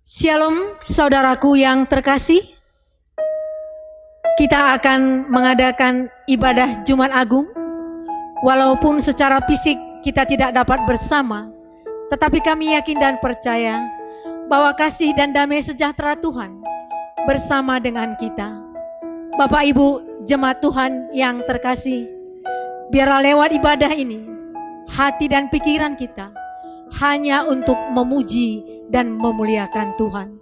Shalom saudaraku yang terkasih. Kita akan mengadakan ibadah Jumat Agung. Walaupun secara fisik kita tidak dapat bersama, tetapi kami yakin dan percaya bahwa kasih dan damai sejahtera Tuhan bersama dengan kita. Bapak Ibu jemaat Tuhan yang terkasih, biarlah lewat ibadah ini hati dan pikiran kita hanya untuk memuji dan memuliakan Tuhan.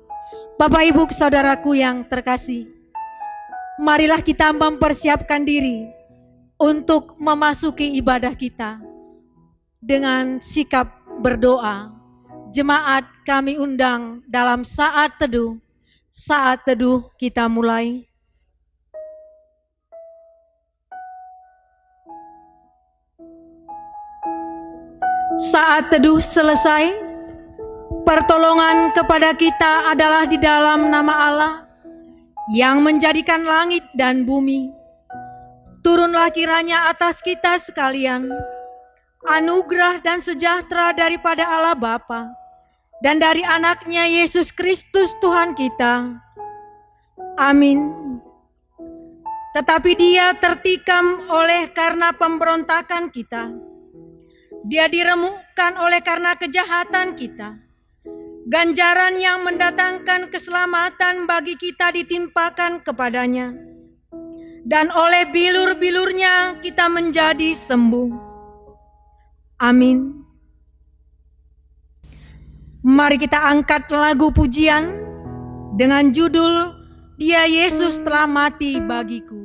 Bapak Ibu saudaraku yang terkasih, marilah kita mempersiapkan diri untuk memasuki ibadah kita dengan sikap berdoa. Jemaat kami undang dalam saat teduh. Saat teduh kita mulai. Saat teduh selesai, pertolongan kepada kita adalah di dalam nama Allah yang menjadikan langit dan bumi. Turunlah kiranya atas kita sekalian anugerah dan sejahtera daripada Allah Bapa dan dari anaknya Yesus Kristus Tuhan kita. Amin. Tetapi dia tertikam oleh karena pemberontakan kita. Dia diremukkan oleh karena kejahatan kita. Ganjaran yang mendatangkan keselamatan bagi kita ditimpakan kepadanya. Dan oleh bilur-bilurnya kita menjadi sembuh. Amin. Mari kita angkat lagu pujian dengan judul Dia Yesus telah mati bagiku.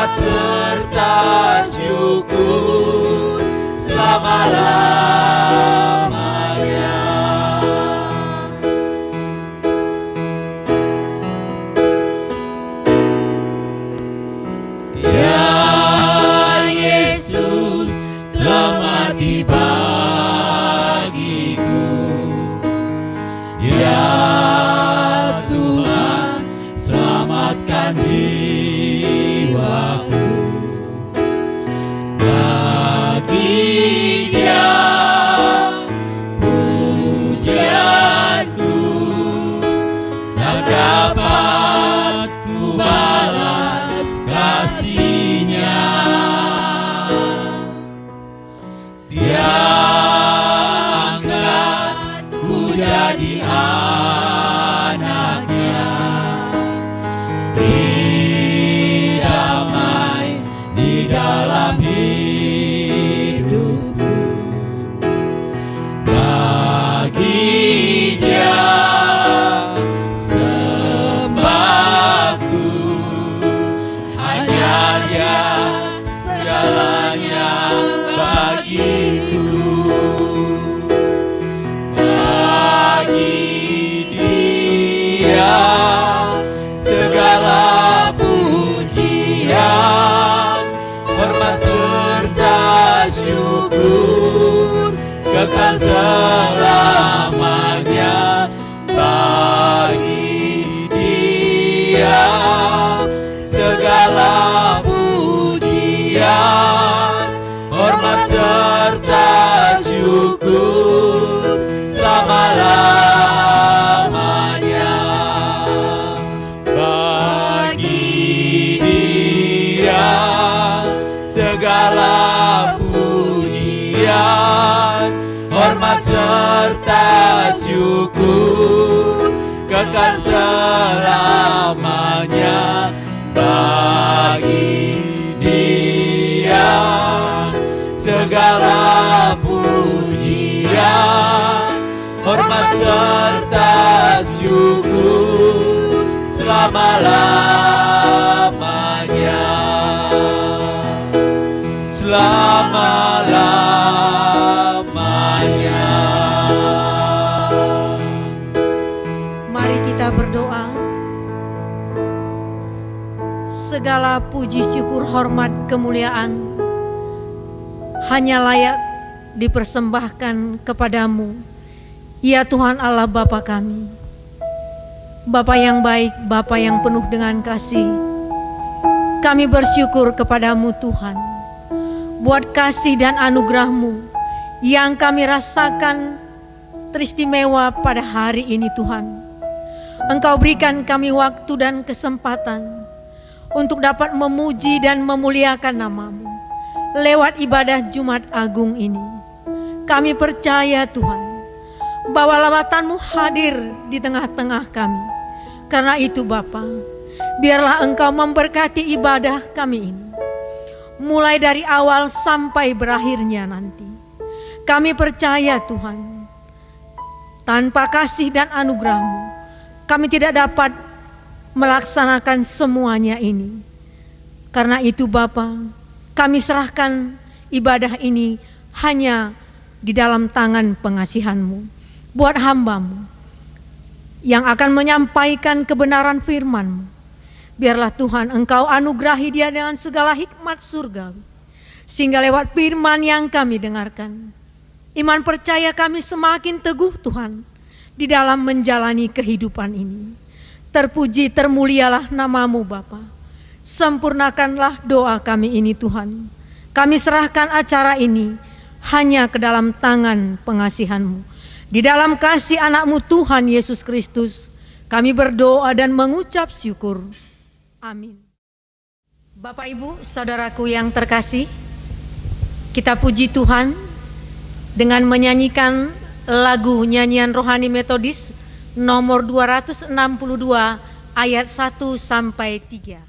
Serta syukur selama-lamanya. Dia Yesus telah mati bagiku. Dia Tuhan selamatkan jiwaku. Hanya bagiku. Bagi Dia segala pujian, hormat serta syukur kekal selamanya. Bagi Dia segala pujian, hormat serta syukur selama-lamanya. Bagi Dia segala pujian, hormat serta syukur kekal selamanya. Bagi Dia segala pujian, hormat serta syukur selama-lamanya. Selama-lamanya. Mari kita berdoa. Segala puji, syukur, hormat, kemuliaan hanya layak dipersembahkan kepadamu, ya Tuhan Allah Bapa kami. Bapa yang baik, Bapa yang penuh dengan kasih, kami bersyukur kepadamu Tuhan, buat kasih dan anugerah-Mu yang kami rasakan teristimewa pada hari ini Tuhan. Engkau berikan kami waktu dan kesempatan untuk dapat memuji dan memuliakan nama-Mu lewat ibadah Jumat Agung ini. Kami percaya Tuhan bahwa lawatan-Mu hadir di tengah-tengah kami. Karena itu Bapa, biarlah Engkau memberkati ibadah kami ini, mulai dari awal sampai berakhirnya nanti. Kami percaya Tuhan, tanpa kasih dan anugerah-Mu kami tidak dapat melaksanakan semuanya ini. Karena itu Bapa, kami serahkan ibadah ini hanya di dalam tangan pengasihan-Mu. Buat hamba-Mu yang akan menyampaikan kebenaran firman-Mu, biarlah Tuhan Engkau anugerahi dia dengan segala hikmat surgawi, sehingga lewat firman yang kami dengarkan, iman percaya kami semakin teguh Tuhan di dalam menjalani kehidupan ini. Terpuji termulialah nama-Mu Bapa. Sempurnakanlah doa kami ini Tuhan. Kami serahkan acara ini hanya ke dalam tangan pengasihan-Mu. Di dalam kasih anak-Mu Tuhan Yesus Kristus, kami berdoa dan mengucap syukur. Amin. Bapak Ibu, saudaraku yang terkasih, kita puji Tuhan dengan menyanyikan lagu nyanyian rohani metodis nomor 262 ayat 1 sampai 3.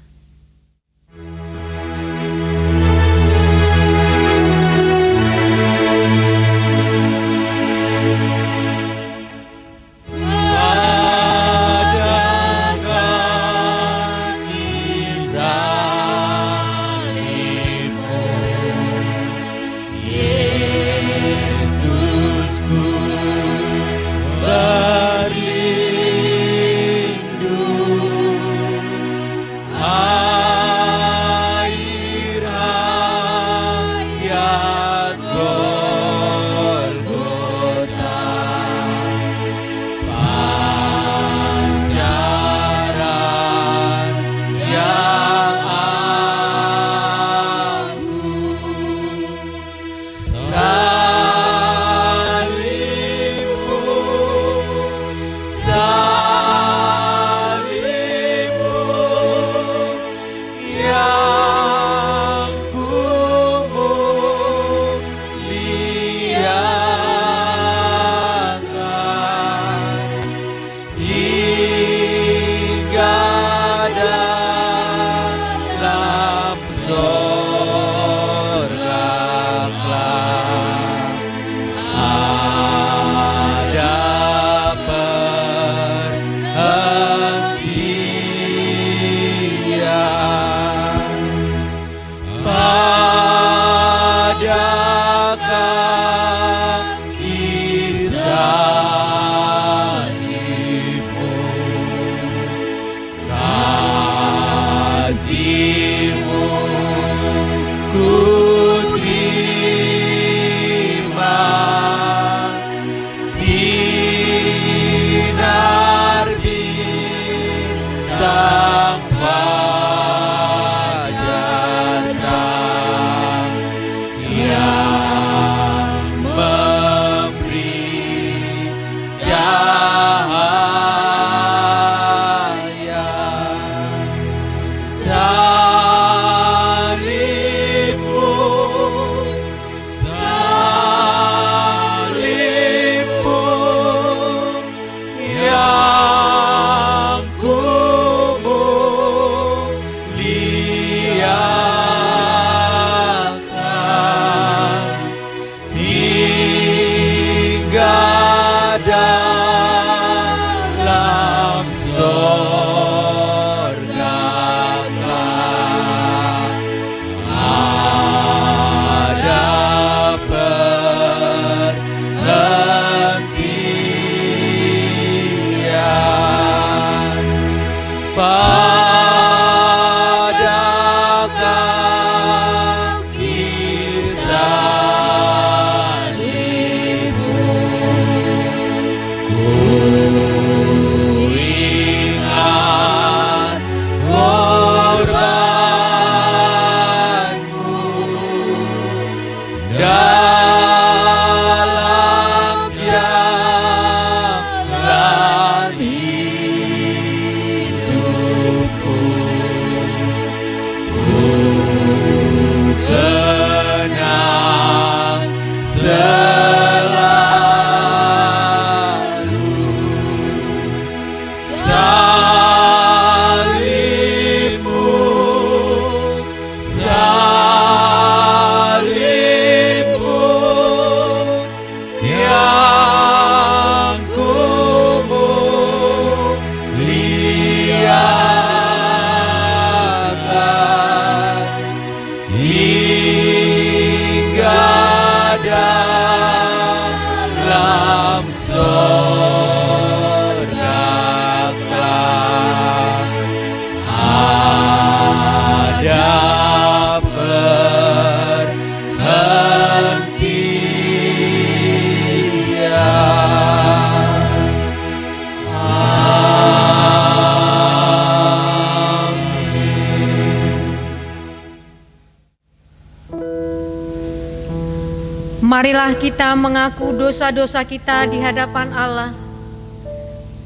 Marilah kita mengaku dosa-dosa kita di hadapan Allah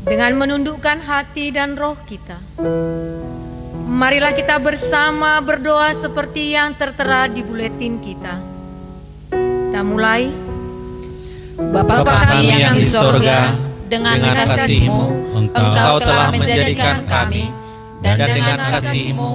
dengan menundukkan hati dan roh kita. Marilah kita bersama berdoa seperti yang tertera di buletin kita. Kita mulai. Bapa kami yang di sorga, dengan kasih-Mu, Engkau telah menjadikan kami, dan dengan kasih-Mu,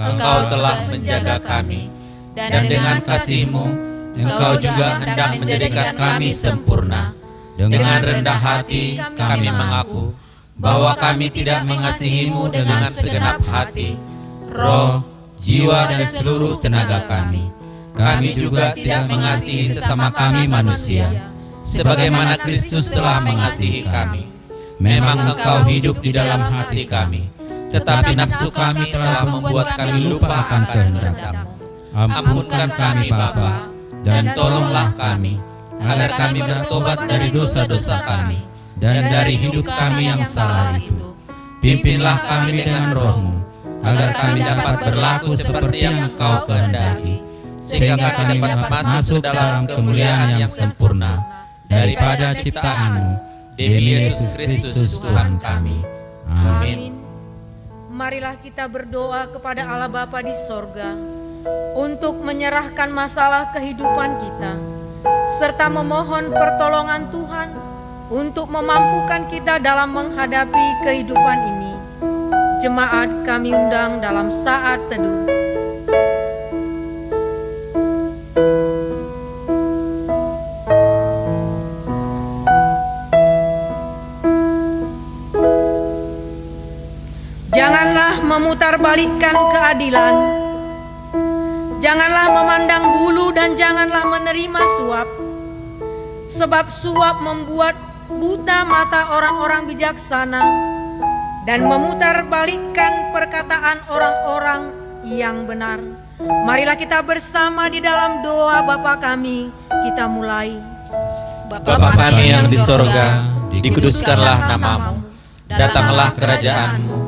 Engkau telah menjaga kami, dan dengan kasih-Mu, Engkau juga hendak menjadikan kami sempurna. Dengan rendah hati kami mengaku bahwa kami tidak mengasihi-Mu dengan segenap hati, roh, jiwa, dan seluruh tenaga kami. Kami juga tidak mengasihi sesama kami manusia, sebagaimana Kristus telah mengasihi kami. Memang Engkau hidup di dalam hati kami, tetapi nafsu kami telah membuat kami lupa akan kehendak-Mu. Ampunkan kami Bapa, dan tolonglah kami, agar kami bertobat dari dosa-dosa kami, dan dari hidup kami yang salah itu. Pimpinlah kami dengan roh-Mu, agar kami dapat berlaku seperti yang Engkau kehendaki, sehingga kami dapat masuk dalam kemuliaan yang sempurna daripada ciptaan-Mu, demi Yesus Kristus Tuhan kami. Amin. Marilah kita berdoa kepada Allah Bapa di sorga untuk menyerahkan masalah kehidupan kita, serta memohon pertolongan Tuhan untuk memampukan kita dalam menghadapi kehidupan ini. Jemaat kami undang dalam saat teduh. Janganlah memutarbalikkan keadilan. Janganlah memandang bulu dan janganlah menerima suap. Sebab suap membuat buta mata orang-orang bijaksana dan memutarbalikkan perkataan orang-orang yang benar. Marilah kita bersama di dalam doa Bapa kami. Kita mulai. Bapa kami yang di sorga, dikuduskanlah nama-Mu. Datanglah kerajaan-Mu.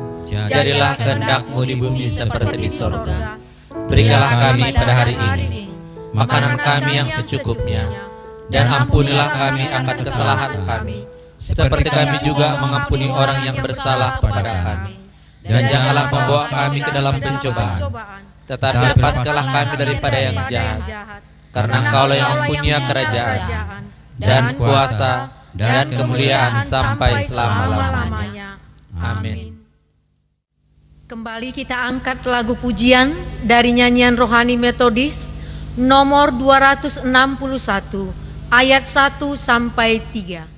Jadilah kehendak-Mu di bumi seperti di sorga. Berikanlah kami pada hari ini makanan kami yang secukupnya, dan ampunilah kami akan kesalahan kami, seperti kami juga mengampuni orang yang bersalah kepada kami. Dan janganlah membawa kami ke dalam pencobaan, tetapi lepaskanlah kami daripada yang jahat. Karena Engkau-lah yang mempunyai kerajaan, dan kuasa, dan kemuliaan sampai selama-lamanya. Amin. Kembali kita angkat lagu pujian dari nyanyian rohani metodis nomor 261 ayat 1 sampai 3.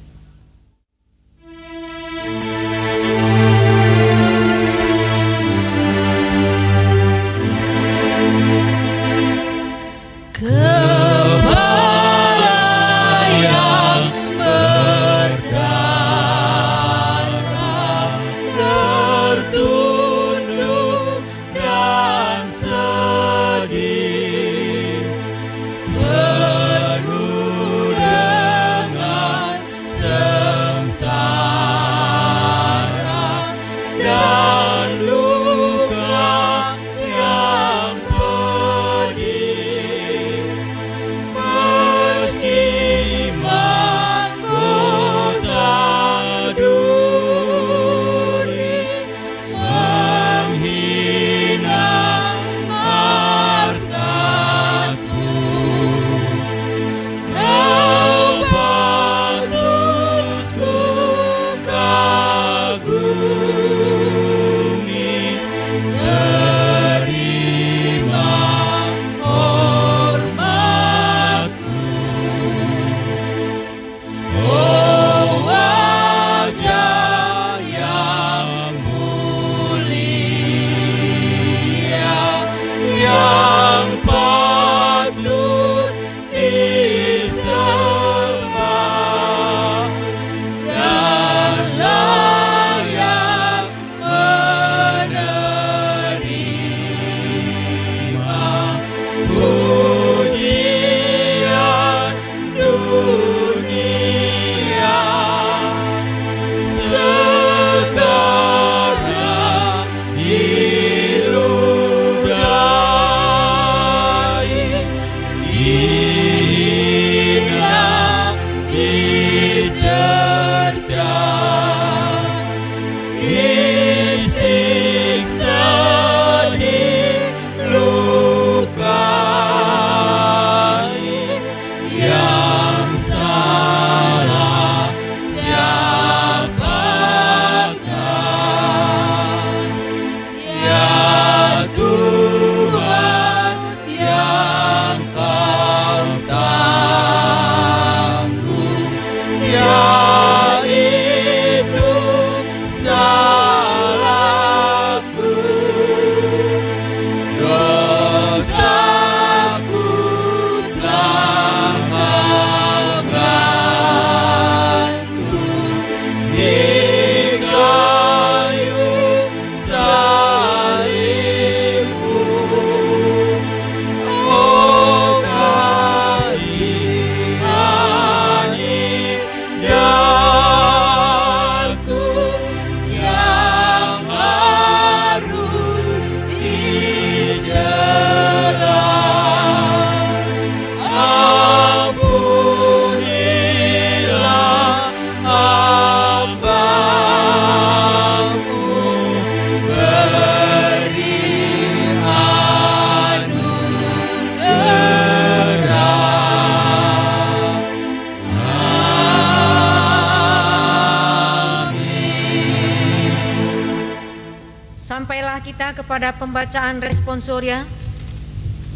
kita kepada pembacaan responsoria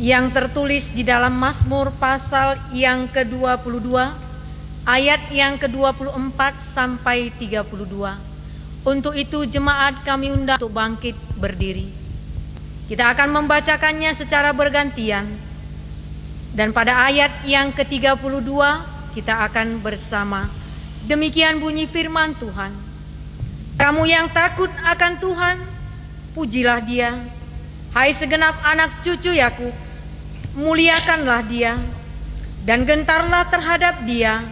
yang tertulis di dalam Mazmur pasal yang ke-22 ayat yang ke-24 sampai 32. Untuk itu jemaat kami undang untuk bangkit berdiri. Kita akan membacakannya secara bergantian. Dan pada ayat yang ke-32 kita akan bersama. Demikian bunyi firman Tuhan. Kamu yang takut akan Tuhan, pujilah Dia. Hai segenap anak cucu Yakub, muliakanlah Dia dan gentarlah terhadap Dia.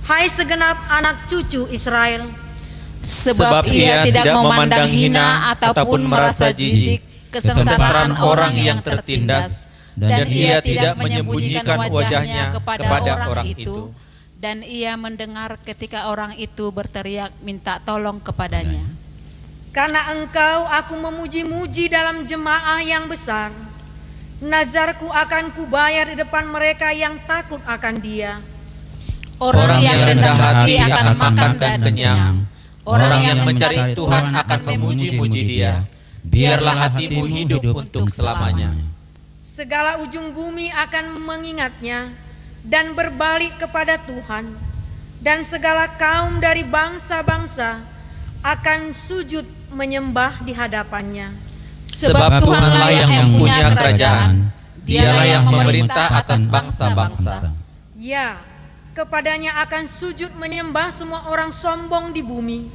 Hai segenap anak cucu Israel, Sebab ia tidak memandang hina ataupun merasa jijik kesengsaraan orang yang tertindas, dan ia tidak menyembunyikan wajahnya kepada orang itu. Dan ia mendengar ketika orang itu berteriak minta tolong kepadanya. karena Engkau aku memuji-muji dalam jemaah yang besar. Nazarku akan kubayar di depan mereka yang takut akan Dia. Orang yang rendah hati akan makan dan kenyang. Orang yang mencari Tuhan akan memuji-muji Dia. Biarlah hatimu hidup untuk selamanya. Segala ujung bumi akan mengingatnya dan berbalik kepada Tuhan, dan segala kaum dari bangsa-bangsa akan sujud menyembah di hadapannya. Sebab Tuhanlah yang punya kerajaan, Dialah yang memerintah atas bangsa-bangsa. Ya, kepadanya akan sujud menyembah semua orang sombong di bumi.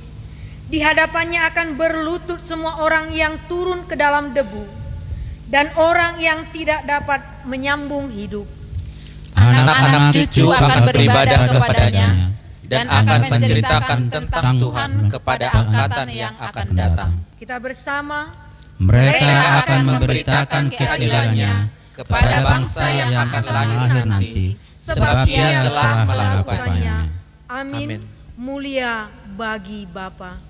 Di hadapannya akan berlutut semua orang yang turun ke dalam debu, dan orang yang tidak dapat menyambung hidup. Anak-anak cucu akan beribadah kepadanya dan akan menceritakan tentang Tuhan kepada angkatan yang akan datang. Kita bersama. Mereka akan memberitakan keadilannya kepada bangsa yang akan lahir nanti, sebab Ia telah melakukannya. Amin. Mulia bagi Bapa.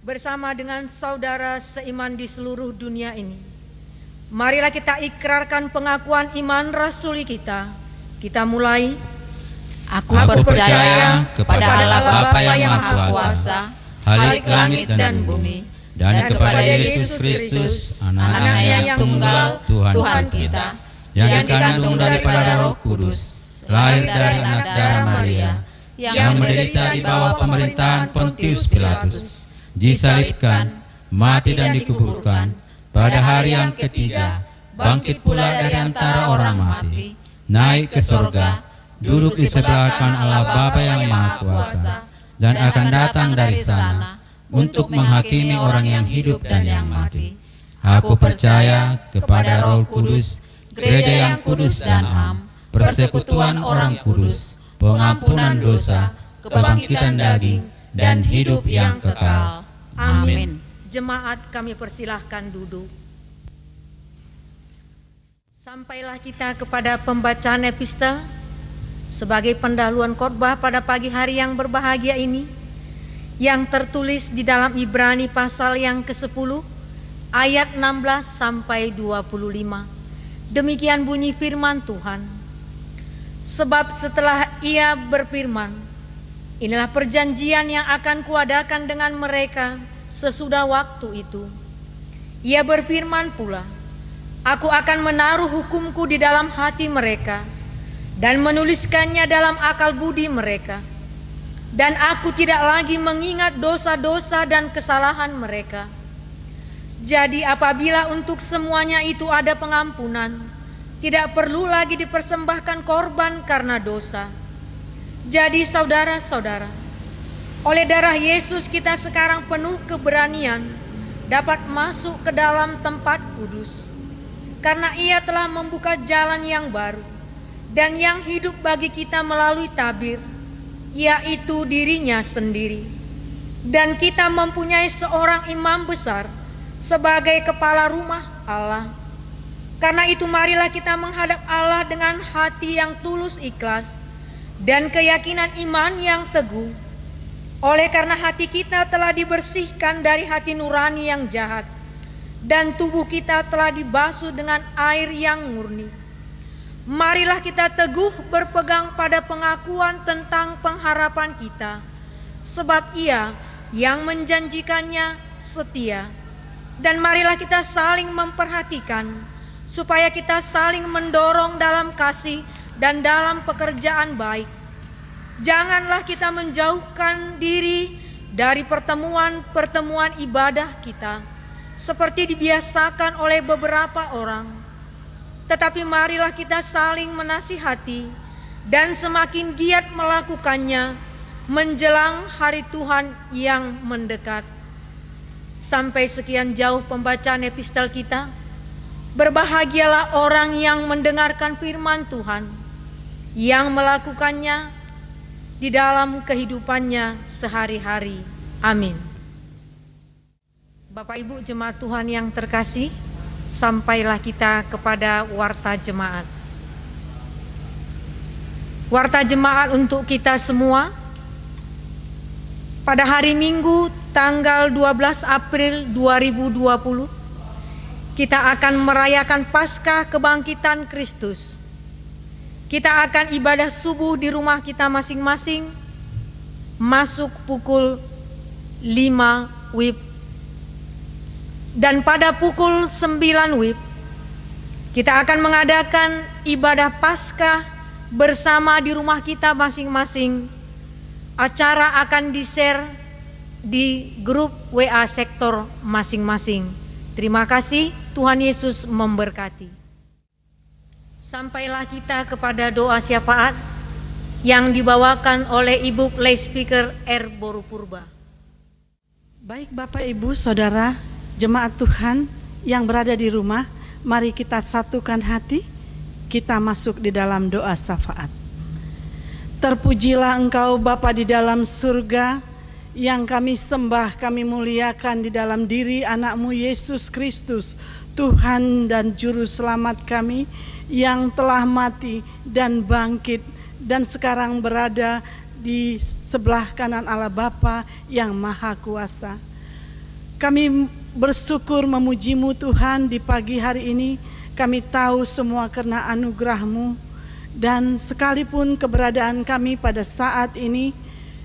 Bersama dengan saudara seiman di seluruh dunia ini, marilah kita ikrarkan pengakuan iman rasuli kita. Kita mulai. Aku percaya kepada Allah Bapa yang Maha Kuasa, Khalik langit dan bumi, dan kepada Yesus Kristus, Anaknya yang tunggal, Tuhan kita, yang dikandung daripada Roh Kudus, lahir dari anak darah Maria, yang menderita di bawah pemerintahan Pontius Pilatus, disalibkan, mati dan dikuburkan, pada hari yang ketiga, bangkit pula dari antara orang mati, naik ke sorga, duduk di sebelah kanan Allah Bapa yang Maha Kuasa, dan akan datang dari sana untuk menghakimi orang yang hidup dan yang mati. Aku percaya kepada Roh Kudus, gereja yang kudus dan am, persekutuan orang kudus, pengampunan dosa, kebangkitan daging, dan hidup yang kekal. Amin. Jemaat kami persilahkan duduk. Sampailah kita kepada pembacaan epistel sebagai pendahuluan khotbah pada pagi hari yang berbahagia ini, yang tertulis di dalam Ibrani pasal yang ke-10 ayat 16 sampai 25. Demikian bunyi firman Tuhan. Sebab setelah Ia berfirman, inilah perjanjian yang akan kuadakan dengan mereka sesudah waktu itu. Ia berfirman pula, aku akan menaruh hukumku di dalam hati mereka dan menuliskannya dalam akal budi mereka. Dan aku tidak lagi mengingat dosa-dosa dan kesalahan mereka. Jadi apabila untuk semuanya itu ada pengampunan, tidak perlu lagi dipersembahkan korban karena dosa. Jadi saudara-saudara, oleh darah Yesus kita sekarang penuh keberanian dapat masuk ke dalam tempat kudus, karena Ia telah membuka jalan yang baru dan yang hidup bagi kita melalui tabir, yaitu dirinya sendiri. Dan kita mempunyai seorang imam besar sebagai kepala rumah Allah. Karena itu marilah kita menghadap Allah dengan hati yang tulus ikhlas dan keyakinan iman yang teguh. Oleh karena hati kita telah dibersihkan dari hati nurani yang jahat, dan tubuh kita telah dibasuh dengan air yang murni. Marilah kita teguh berpegang pada pengakuan tentang pengharapan kita, sebab Ia yang menjanjikannya setia. Dan marilah kita saling memperhatikan, supaya kita saling mendorong dalam kasih dan dalam pekerjaan baik. Janganlah kita menjauhkan diri dari pertemuan-pertemuan ibadah kita, seperti dibiasakan oleh beberapa orang. Tetapi marilah kita saling menasihati dan semakin giat melakukannya menjelang hari Tuhan yang mendekat. Sampai sekian jauh pembacaan epistel kita. Berbahagialah orang yang mendengarkan firman Tuhan, yang melakukannya di dalam kehidupannya sehari-hari. Amin. Bapak Ibu jemaat Tuhan yang terkasih, sampailah kita kepada warta jemaat. Warta jemaat untuk kita semua. Pada hari Minggu tanggal 12 April 2020, kita akan merayakan Paskah kebangkitan Kristus. Kita akan ibadah subuh di rumah kita masing-masing, masuk pukul 5 WIB. Dan pada pukul 9 WIB, kita akan mengadakan ibadah Paskah bersama di rumah kita masing-masing. Acara akan di-share di grup WA sektor masing-masing. Terima kasih, Tuhan Yesus memberkati. Sampailah kita kepada doa syafaat yang dibawakan oleh Ibu Lay Speaker R. Boru Purba. Baik Bapak Ibu Saudara, jemaat Tuhan yang berada di rumah, mari kita satukan hati, kita masuk di dalam doa syafaat. Terpujilah Engkau Bapa di dalam surga, yang kami sembah, kami muliakan di dalam diri anak-Mu Yesus Kristus, Tuhan dan Juru Selamat kami, yang telah mati dan bangkit dan sekarang berada di sebelah kanan Allah Bapa yang Maha Kuasa. Kami bersyukur memuji-Mu Tuhan di pagi hari ini. Kami tahu semua karena anugerah-Mu, dan sekalipun keberadaan kami pada saat ini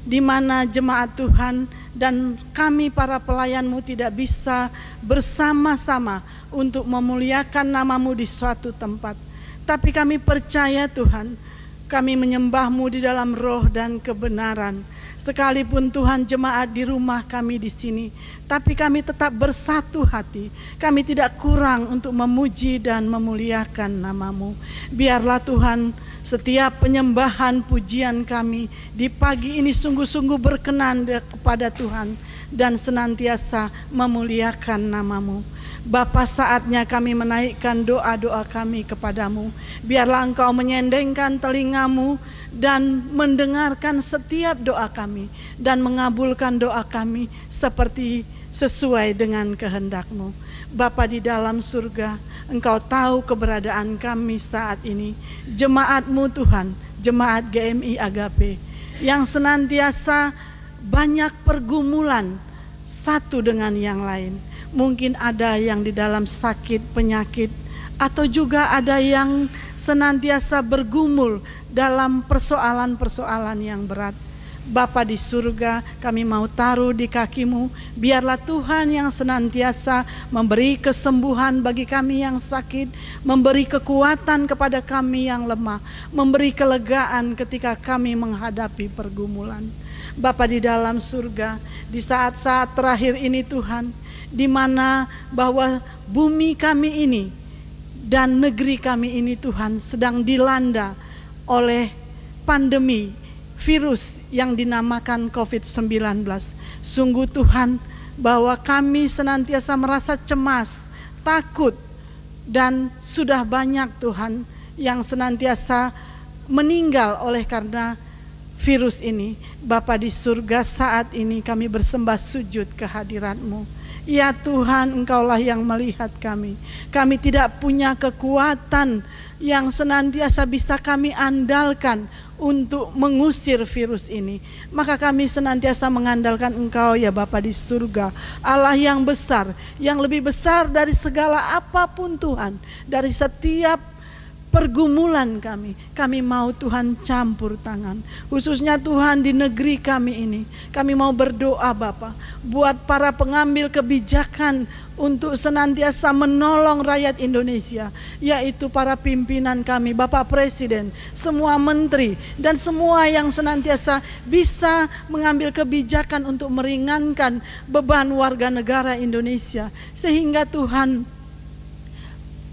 di mana jemaat Tuhan dan kami para pelayan-Mu tidak bisa bersama-sama untuk memuliakan nama-Mu di suatu tempat. Tapi kami percaya Tuhan, kami menyembah-Mu di dalam roh dan kebenaran. Sekalipun Tuhan jemaat di rumah kami di sini, tapi kami tetap bersatu hati. Kami tidak kurang untuk memuji dan memuliakan nama-Mu. Biarlah Tuhan setiap penyembahan pujian kami di pagi ini sungguh-sungguh berkenan kepada Tuhan dan senantiasa memuliakan nama-Mu. Bapa, saatnya kami menaikkan doa-doa kami kepadamu. Biarlah Engkau menyendengkan telingamu dan mendengarkan setiap doa kami dan mengabulkan doa kami seperti sesuai dengan kehendak-Mu. Bapa di dalam surga, Engkau tahu keberadaan kami saat ini. Jemaat-Mu Tuhan, jemaat GMI Agape yang senantiasa banyak pergumulan satu dengan yang lain. Mungkin ada yang di dalam sakit, penyakit, atau juga ada yang senantiasa bergumul dalam persoalan-persoalan yang berat. Bapa di surga, kami mau taruh di kaki-Mu. Biarlah Tuhan yang senantiasa memberi kesembuhan bagi kami yang sakit, memberi kekuatan kepada kami yang lemah, memberi kelegaan ketika kami menghadapi pergumulan. Bapa di dalam surga, di saat-saat terakhir ini Tuhan, di mana bahwa bumi kami ini dan negeri kami ini Tuhan sedang dilanda oleh pandemi virus yang dinamakan COVID-19. Sungguh Tuhan, bahwa kami senantiasa merasa cemas, takut, dan sudah banyak Tuhan yang senantiasa meninggal oleh karena virus ini. Bapa di surga, saat ini kami bersembah sujud kehadirat-Mu. Ya Tuhan, Engkaulah yang melihat kami. Kami tidak punya kekuatan yang senantiasa bisa kami andalkan untuk mengusir virus ini. Maka kami senantiasa mengandalkan Engkau ya Bapa di surga, Allah yang besar, yang lebih besar dari segala apapun Tuhan. Dari setiap pergumulan kami mau Tuhan campur tangan. Khususnya Tuhan di negeri kami ini, kami mau berdoa Bapa, buat para pengambil kebijakan untuk senantiasa menolong rakyat Indonesia, yaitu para pimpinan kami, Bapak Presiden, semua menteri, dan semua yang senantiasa bisa mengambil kebijakan untuk meringankan beban warga negara Indonesia. Sehingga Tuhan,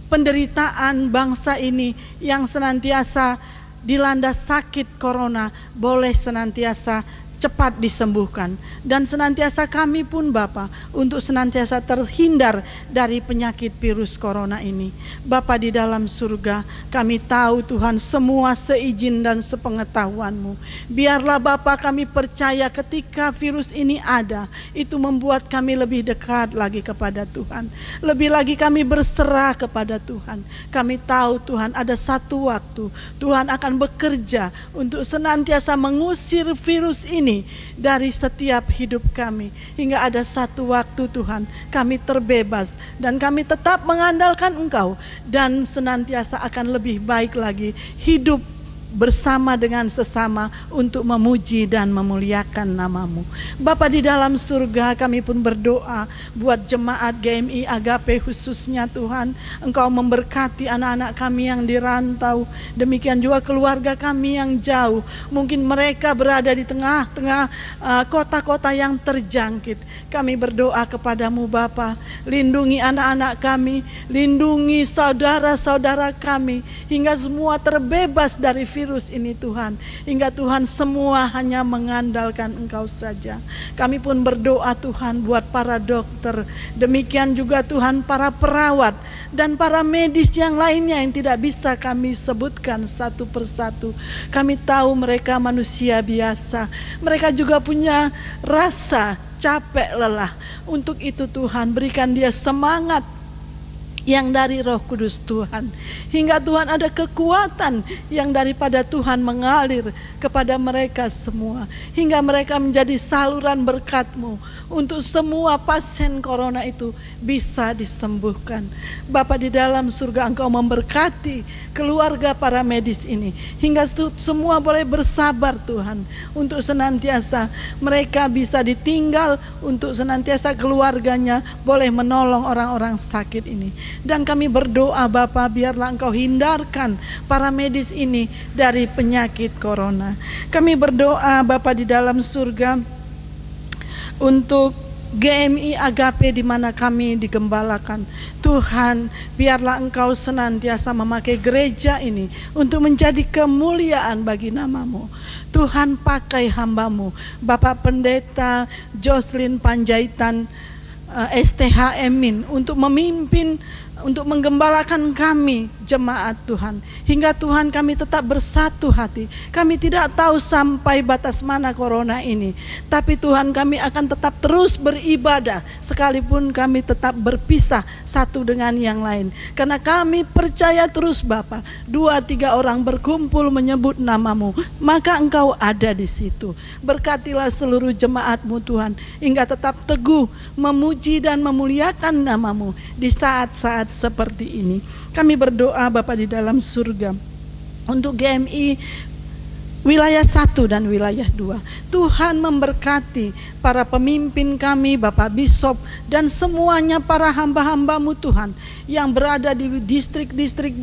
penderitaan bangsa ini yang senantiasa dilanda sakit corona boleh senantiasa cepat disembuhkan, dan senantiasa kami pun Bapa untuk senantiasa terhindar dari penyakit virus corona ini. Bapa di dalam surga, kami tahu Tuhan semua seizin dan sepengetahuan-Mu. Biarlah Bapa kami percaya ketika virus ini ada, itu membuat kami lebih dekat lagi kepada Tuhan. Lebih lagi kami berserah kepada Tuhan. Kami tahu Tuhan ada satu waktu Tuhan akan bekerja untuk senantiasa mengusir virus ini dari setiap hidup kami, hingga ada satu waktu Tuhan kami terbebas dan kami tetap mengandalkan Engkau, dan senantiasa akan lebih baik lagi hidup bersama dengan sesama untuk memuji dan memuliakan nama-Mu. Bapa di dalam surga, kami pun berdoa buat jemaat GMI Agape khususnya Tuhan. Engkau memberkati anak-anak kami yang dirantau, demikian juga keluarga kami yang jauh. Mungkin mereka berada di tengah-tengah kota-kota yang terjangkit. Kami berdoa kepadamu Bapa, lindungi anak-anak kami, lindungi saudara-saudara kami, hingga semua terbebas dari virus ini Tuhan, hingga Tuhan semua hanya mengandalkan Engkau saja. Kami pun berdoa Tuhan buat para dokter, demikian juga Tuhan para perawat dan para medis yang lainnya yang tidak bisa kami sebutkan satu persatu. Kami tahu mereka manusia biasa, mereka juga punya rasa capek lelah. Untuk itu Tuhan, berikan dia semangat yang dari Roh Kudus Tuhan, hingga Tuhan ada kekuatan yang daripada Tuhan mengalir kepada mereka semua, hingga mereka menjadi saluran berkat-Mu untuk semua pasien corona itu bisa disembuhkan. Bapa di dalam surga, Engkau memberkati keluarga para medis ini, hingga semua boleh bersabar Tuhan, untuk senantiasa mereka bisa ditinggal, untuk senantiasa keluarganya boleh menolong orang-orang sakit ini. Dan kami berdoa Bapa, biarlah Engkau hindarkan para medis ini dari penyakit corona. Kami berdoa Bapa di dalam surga untuk GMI Agape di mana kami digembalakan. Tuhan, biarlah Engkau senantiasa memakai gereja ini untuk menjadi kemuliaan bagi nama-Mu. Tuhan, pakai hamba-Mu Bapak Pendeta Jocelyn Panjaitan STH Emin untuk memimpin, untuk menggembalakan kami jemaat Tuhan, hingga Tuhan kami tetap bersatu hati. Kami tidak tahu sampai batas mana corona ini, tapi Tuhan kami akan tetap terus beribadah sekalipun kami tetap berpisah satu dengan yang lain, karena kami percaya terus Bapa, 2-3 orang berkumpul menyebut nama-Mu, maka Engkau ada di situ. Berkatilah seluruh jemaat-Mu Tuhan, hingga tetap teguh memuji dan memuliakan nama-Mu di saat-saat seperti ini. Kami berdoa Bapa di dalam surga untuk GMI wilayah 1 dan wilayah 2. Tuhan memberkati para pemimpin kami, Bapak Bishop, dan semuanya para hamba-hamba-Mu Tuhan yang berada di distrik-distrik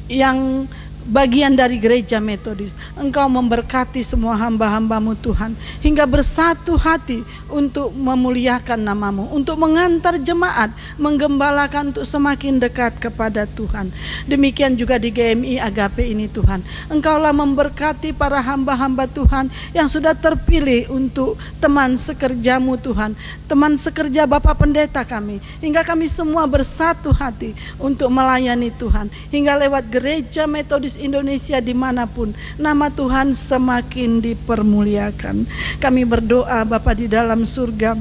yang bagian dari gereja Metodis. Engkau memberkati semua hamba-hambamu Tuhan, hingga bersatu hati untuk memuliakan namamu, untuk mengantar jemaat, menggembalakan untuk semakin dekat kepada Tuhan. Demikian juga di GMI Agape ini Tuhan, Engkaulah memberkati para hamba-hamba Tuhan yang sudah terpilih untuk teman sekerjamu Tuhan, teman sekerja Bapak Pendeta kami, hingga kami semua bersatu hati untuk melayani Tuhan, hingga lewat gereja Metodis Indonesia dimanapun nama Tuhan semakin dipermuliakan. Kami berdoa Bapa di dalam surga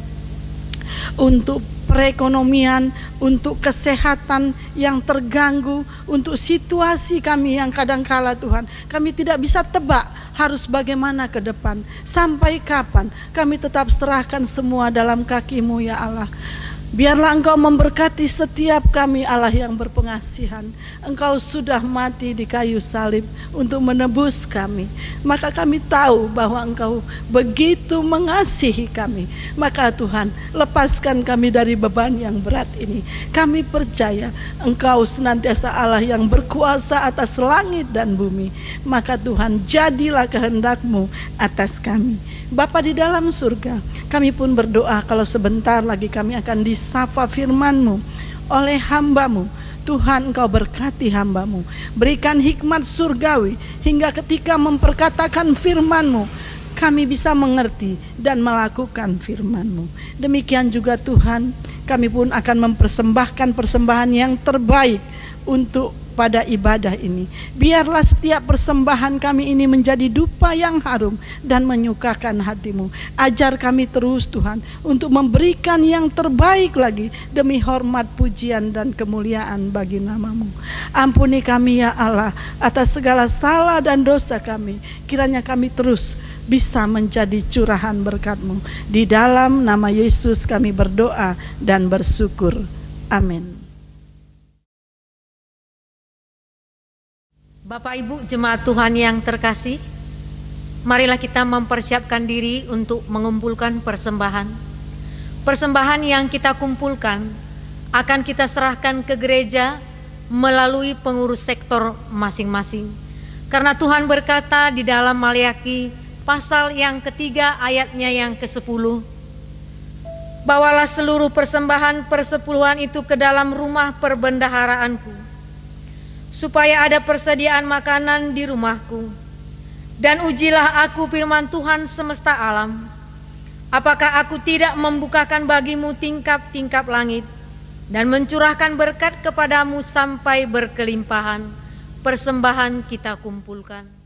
untuk perekonomian, untuk kesehatan yang terganggu, untuk situasi kami yang kadangkala Tuhan kami tidak bisa tebak harus bagaimana ke depan, sampai kapan. Kami tetap serahkan semua dalam kaki-Mu ya Allah. Biarlah Engkau memberkati setiap kami Allah yang berpengasihan. Engkau sudah mati di kayu salib untuk menebus kami. Maka kami tahu bahwa Engkau begitu mengasihi kami. Maka Tuhan, lepaskan kami dari beban yang berat ini. Kami percaya Engkau senantiasa Allah yang berkuasa atas langit dan bumi. Maka Tuhan, jadilah kehendak-Mu atas kami. Bapa di dalam surga, kami pun berdoa kalau sebentar lagi kami akan disapa firman-Mu oleh hamba-Mu. Tuhan, Engkau berkati hamba-Mu, berikan hikmat surgawi hingga ketika memperkatakan firman-Mu kami bisa mengerti dan melakukan firman-Mu. Demikian juga Tuhan, kami pun akan mempersembahkan persembahan yang terbaik untuk pada ibadah ini. Biarlah setiap persembahan kami ini menjadi dupa yang harum dan menyukakan hati-Mu. Ajar kami terus Tuhan untuk memberikan yang terbaik lagi demi hormat, pujian dan kemuliaan bagi nama-Mu. Ampuni kami ya Allah atas segala salah dan dosa kami. Kiranya kami terus bisa menjadi curahan berkat-Mu. Di dalam nama Yesus kami berdoa dan bersyukur. Amin. Bapak Ibu jemaat Tuhan yang terkasih, marilah kita mempersiapkan diri untuk mengumpulkan persembahan. Persembahan yang kita kumpulkan akan kita serahkan ke gereja melalui pengurus sektor masing-masing. Karena Tuhan berkata di dalam Maleakhi pasal yang ketiga ayatnya yang ke-10, bawalah seluruh persembahan persepuluhan itu ke dalam rumah perbendaharaanku, supaya ada persediaan makanan di rumahku. Dan ujilah aku firman Tuhan semesta alam, apakah aku tidak membukakan bagimu tingkap-tingkap langit dan mencurahkan berkat kepadamu sampai berkelimpahan. Persembahan kita kumpulkan.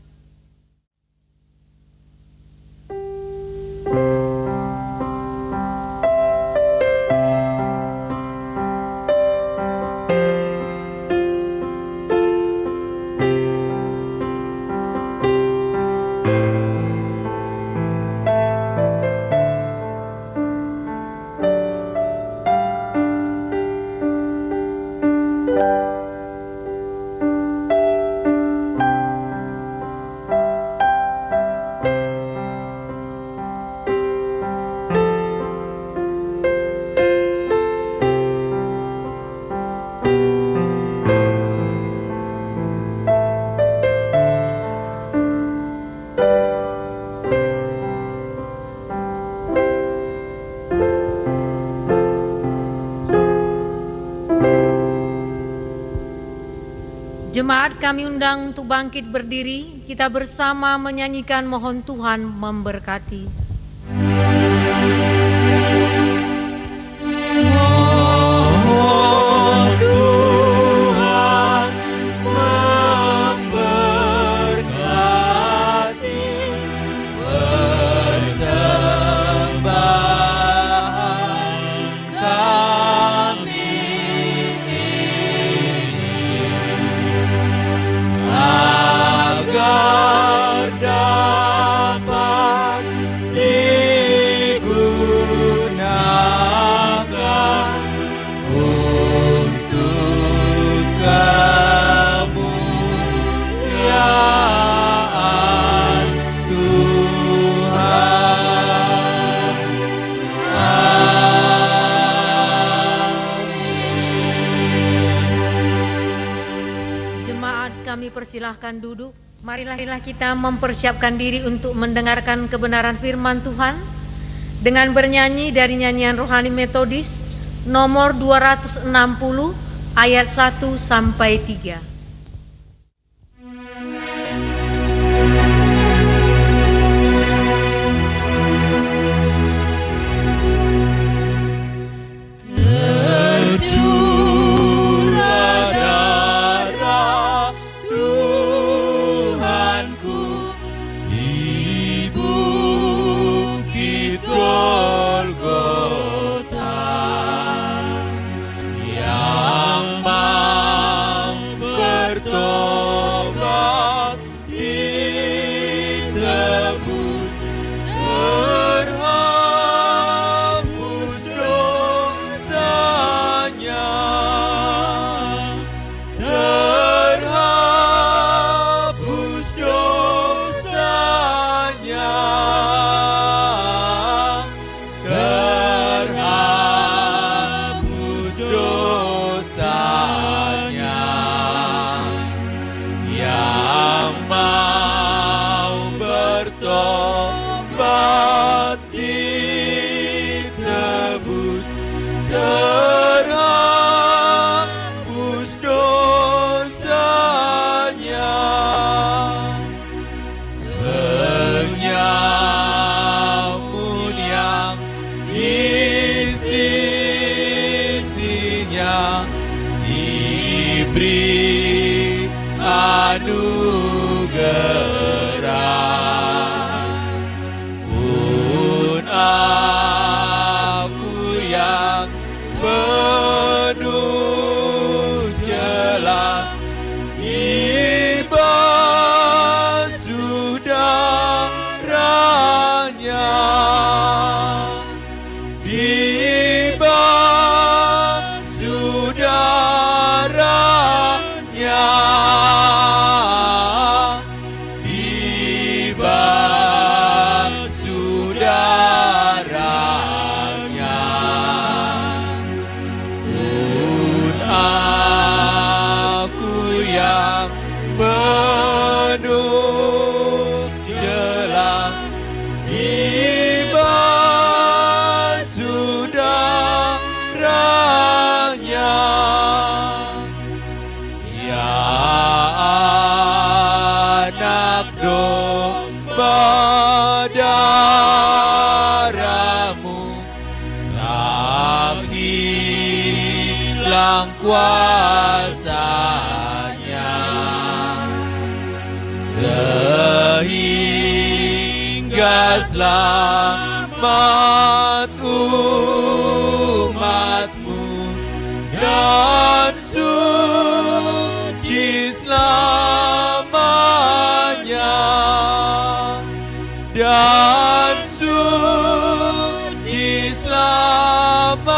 Jemaat kami undang untuk bangkit berdiri, kita bersama menyanyikan mohon Tuhan memberkati. Agar dapat digunakan dipersilahkan duduk. Marilah kita mempersiapkan diri untuk mendengarkan kebenaran firman Tuhan dengan bernyanyi dari nyanyian rohani Metodis nomor 260 ayat 1 sampai 3. Kuasanya sehingga selamat umatmu dan suci selamanya dan suci selamanya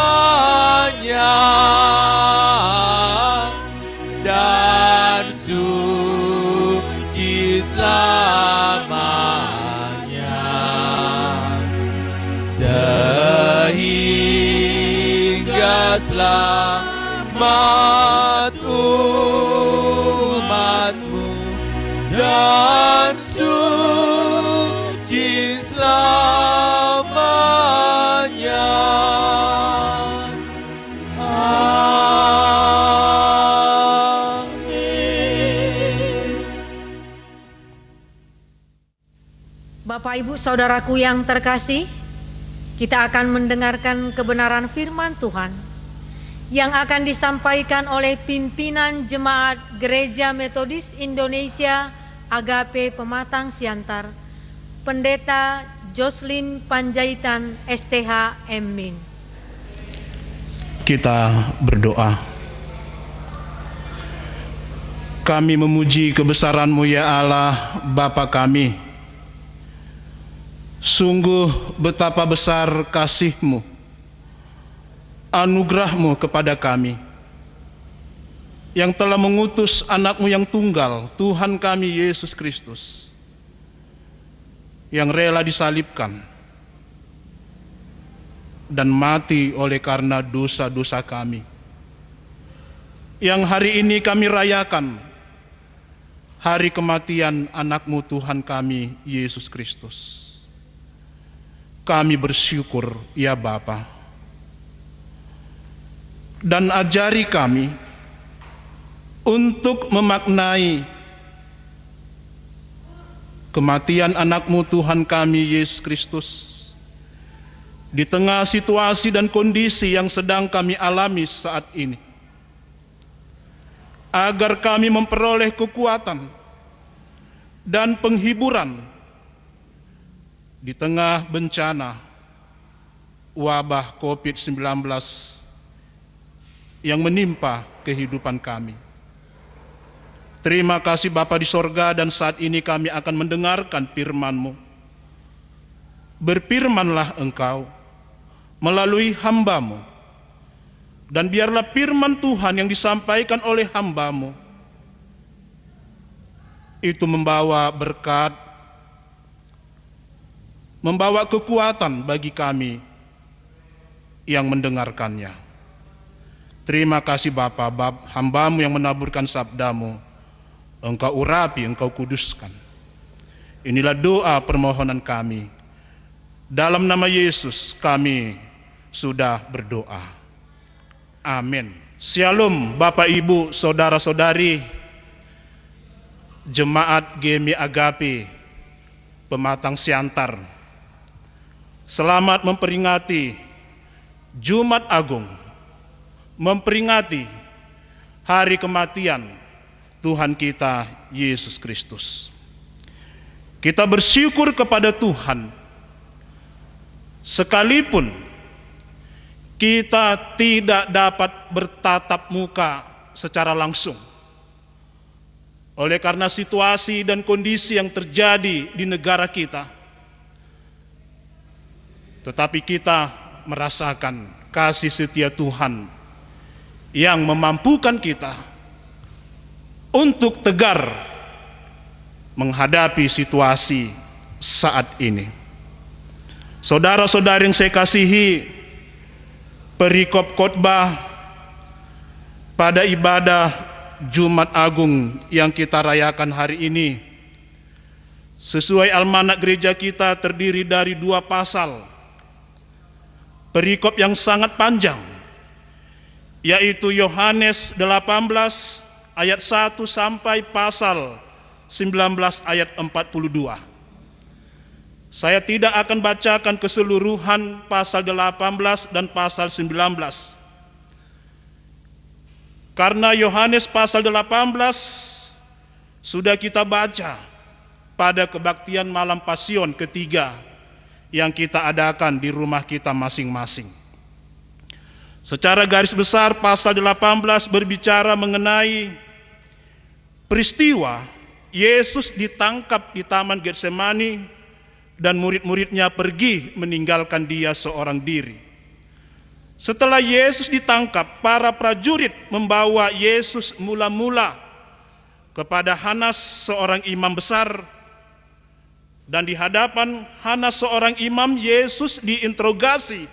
dan suci selamanya sehingga selamat umatmu dan suci selamanya. Bapak Ibu Saudaraku yang terkasih, kita akan mendengarkan kebenaran firman Tuhan yang akan disampaikan oleh pimpinan Jemaat Gereja Metodis Indonesia Agape Pematang Siantar, Pendeta Jocelyn Panjaitan STH Min. Kita berdoa. Kami memuji kebesaran-Mu ya Allah, Bapa kami. Sungguh betapa besar kasih-Mu, anugerah-Mu kepada kami, yang telah mengutus anak-Mu yang tunggal, Tuhan kami Yesus Kristus, yang rela disalibkan dan mati oleh karena dosa-dosa kami, yang hari ini kami rayakan hari kematian anak-Mu Tuhan kami, Yesus Kristus. Kami bersyukur, ya Bapa. Dan ajari kami untuk memaknai kematian anak-Mu Tuhan kami, Yesus Kristus, di tengah situasi dan kondisi yang sedang kami alami saat ini, agar kami memperoleh kekuatan dan penghiburan di tengah bencana wabah COVID-19 yang menimpa kehidupan kami. Terima kasih Bapa di sorga, dan saat ini kami akan mendengarkan firman-Mu. Berfirmanlah Engkau melalui hamba-Mu, dan biarlah firman Tuhan yang disampaikan oleh hamba-Mu itu membawa berkat, membawa kekuatan bagi kami yang mendengarkannya. Terima kasih Bapa, hamba-Mu yang menaburkan sabda-Mu, Engkau urapi, Engkau kuduskan. Inilah doa permohonan kami. Dalam nama Yesus kami sudah berdoa. Amin. Shalom Bapak Ibu, Saudara-saudari, Jemaat Gemi Agape Pematang Siantar. Selamat memperingati Jumat Agung, memperingati hari kematian Tuhan kita Yesus Kristus. Kita bersyukur kepada Tuhan, sekalipun kita tidak dapat bertatap muka secara langsung oleh karena situasi dan kondisi yang terjadi di negara kita, tetapi kita merasakan kasih setia Tuhan yang memampukan kita untuk tegar menghadapi situasi saat ini. Saudara-saudari yang saya kasihi, perikop khotbah pada ibadah Jumat Agung yang kita rayakan hari ini sesuai almanak gereja kita terdiri dari 2 pasal. Perikop yang sangat panjang, yaitu Yohanes 18 ayat 1 sampai pasal 19 ayat 42. Saya tidak akan bacakan keseluruhan pasal 18 dan pasal 19. Karena Yohanes pasal 18 sudah kita baca pada kebaktian malam pasion ketiga yang kita adakan di rumah kita masing-masing. Secara garis besar pasal 18 berbicara mengenai peristiwa Yesus ditangkap di Taman Getsemani dan murid-muridnya pergi meninggalkan dia seorang diri. Setelah Yesus ditangkap, para prajurit membawa Yesus mula-mula kepada Hanas seorang imam besar, dan di hadapan Hanas seorang imam Yesus diinterogasi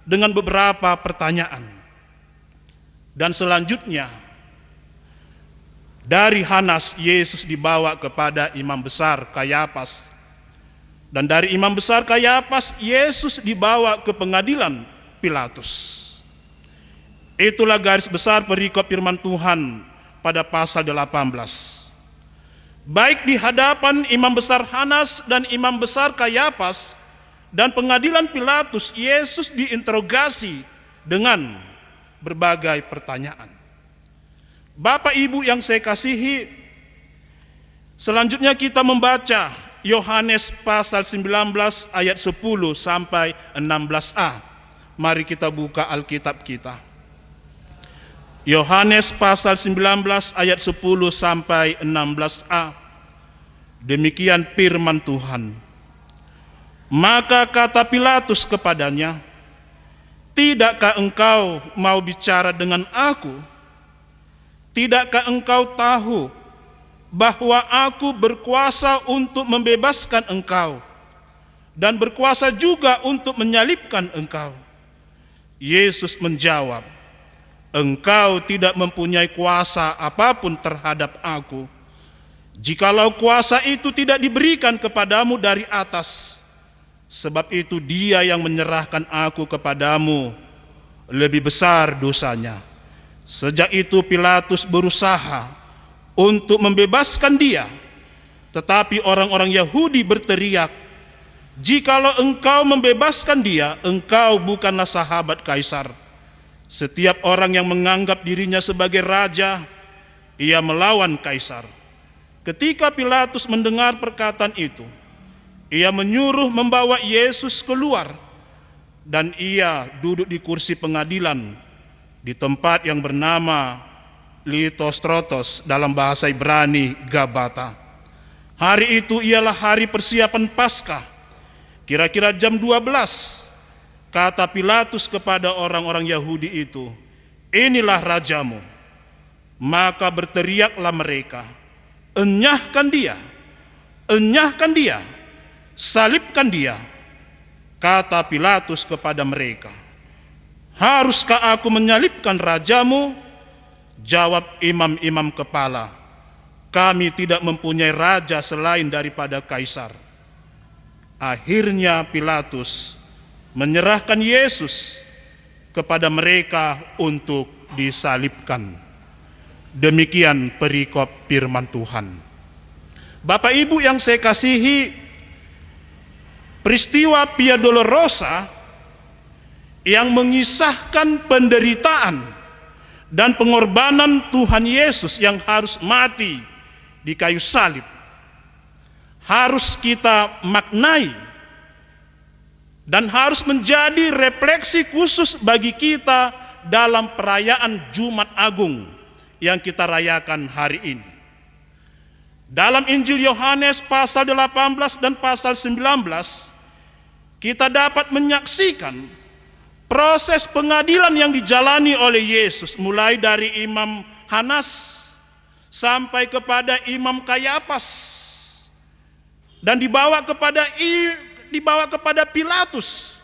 dengan beberapa pertanyaan. Dan selanjutnya dari Hanas Yesus dibawa kepada imam besar Kayafas, dan dari imam besar Kayafas Yesus dibawa ke pengadilan Pilatus. Itulah garis besar perikop firman Tuhan pada pasal 18. Baik di hadapan imam besar Hanas dan imam besar Kayafas dan pengadilan Pilatus, Yesus diinterogasi dengan berbagai pertanyaan. Bapak Ibu yang saya kasihi, selanjutnya kita membaca Yohanes pasal 19 ayat 10 sampai 16a. Mari kita buka Alkitab kita. Yohanes pasal 19 ayat 10 sampai 16a. Demikian firman Tuhan. Maka kata Pilatus kepadanya, "Tidakkah engkau mau bicara dengan aku? Tidakkah engkau tahu bahwa aku berkuasa untuk membebaskan engkau dan berkuasa juga untuk menyalibkan engkau?" Yesus menjawab, "Engkau tidak mempunyai kuasa apapun terhadap aku, Jikalau kuasa itu tidak diberikan kepadamu dari atas, sebab itu dia yang menyerahkan aku kepadamu lebih besar dosanya. Sejak itu Pilatus berusaha untuk membebaskan dia, tetapi orang-orang Yahudi berteriak, "Jikalau engkau membebaskan dia, engkau bukanlah sahabat Kaisar. Setiap orang yang menganggap dirinya sebagai raja, ia melawan Kaisar." Ketika Pilatus mendengar perkataan itu, ia menyuruh membawa Yesus keluar, dan ia duduk di kursi pengadilan di tempat yang bernama Litostrotos, dalam bahasa Ibrani Gabata. Hari itu ialah hari persiapan Paskah. Kira-kira jam 12, kata Pilatus kepada orang-orang Yahudi itu, "Inilah rajamu." Maka berteriaklah mereka, "Enyahkan dia, enyahkan dia, salibkan dia." Kata Pilatus kepada mereka, "Haruskah aku menyalibkan rajamu?" Jawab imam-imam kepala, "Kami tidak mempunyai raja selain daripada Kaisar." Akhirnya Pilatus menyerahkan Yesus kepada mereka untuk disalibkan. Demikian perikop firman Tuhan. Bapak Ibu yang saya kasihi, peristiwa Via Dolorosa yang mengisahkan penderitaan dan pengorbanan Tuhan Yesus yang harus mati di kayu salib harus kita maknai dan harus menjadi refleksi khusus bagi kita dalam perayaan Jumat Agung yang kita rayakan hari ini. Dalam Injil Yohanes pasal 18 dan pasal 19, kita dapat menyaksikan proses pengadilan yang dijalani oleh Yesus, mulai dari Imam Hanas sampai kepada Imam Kayafas, dan dibawa kepada Pilatus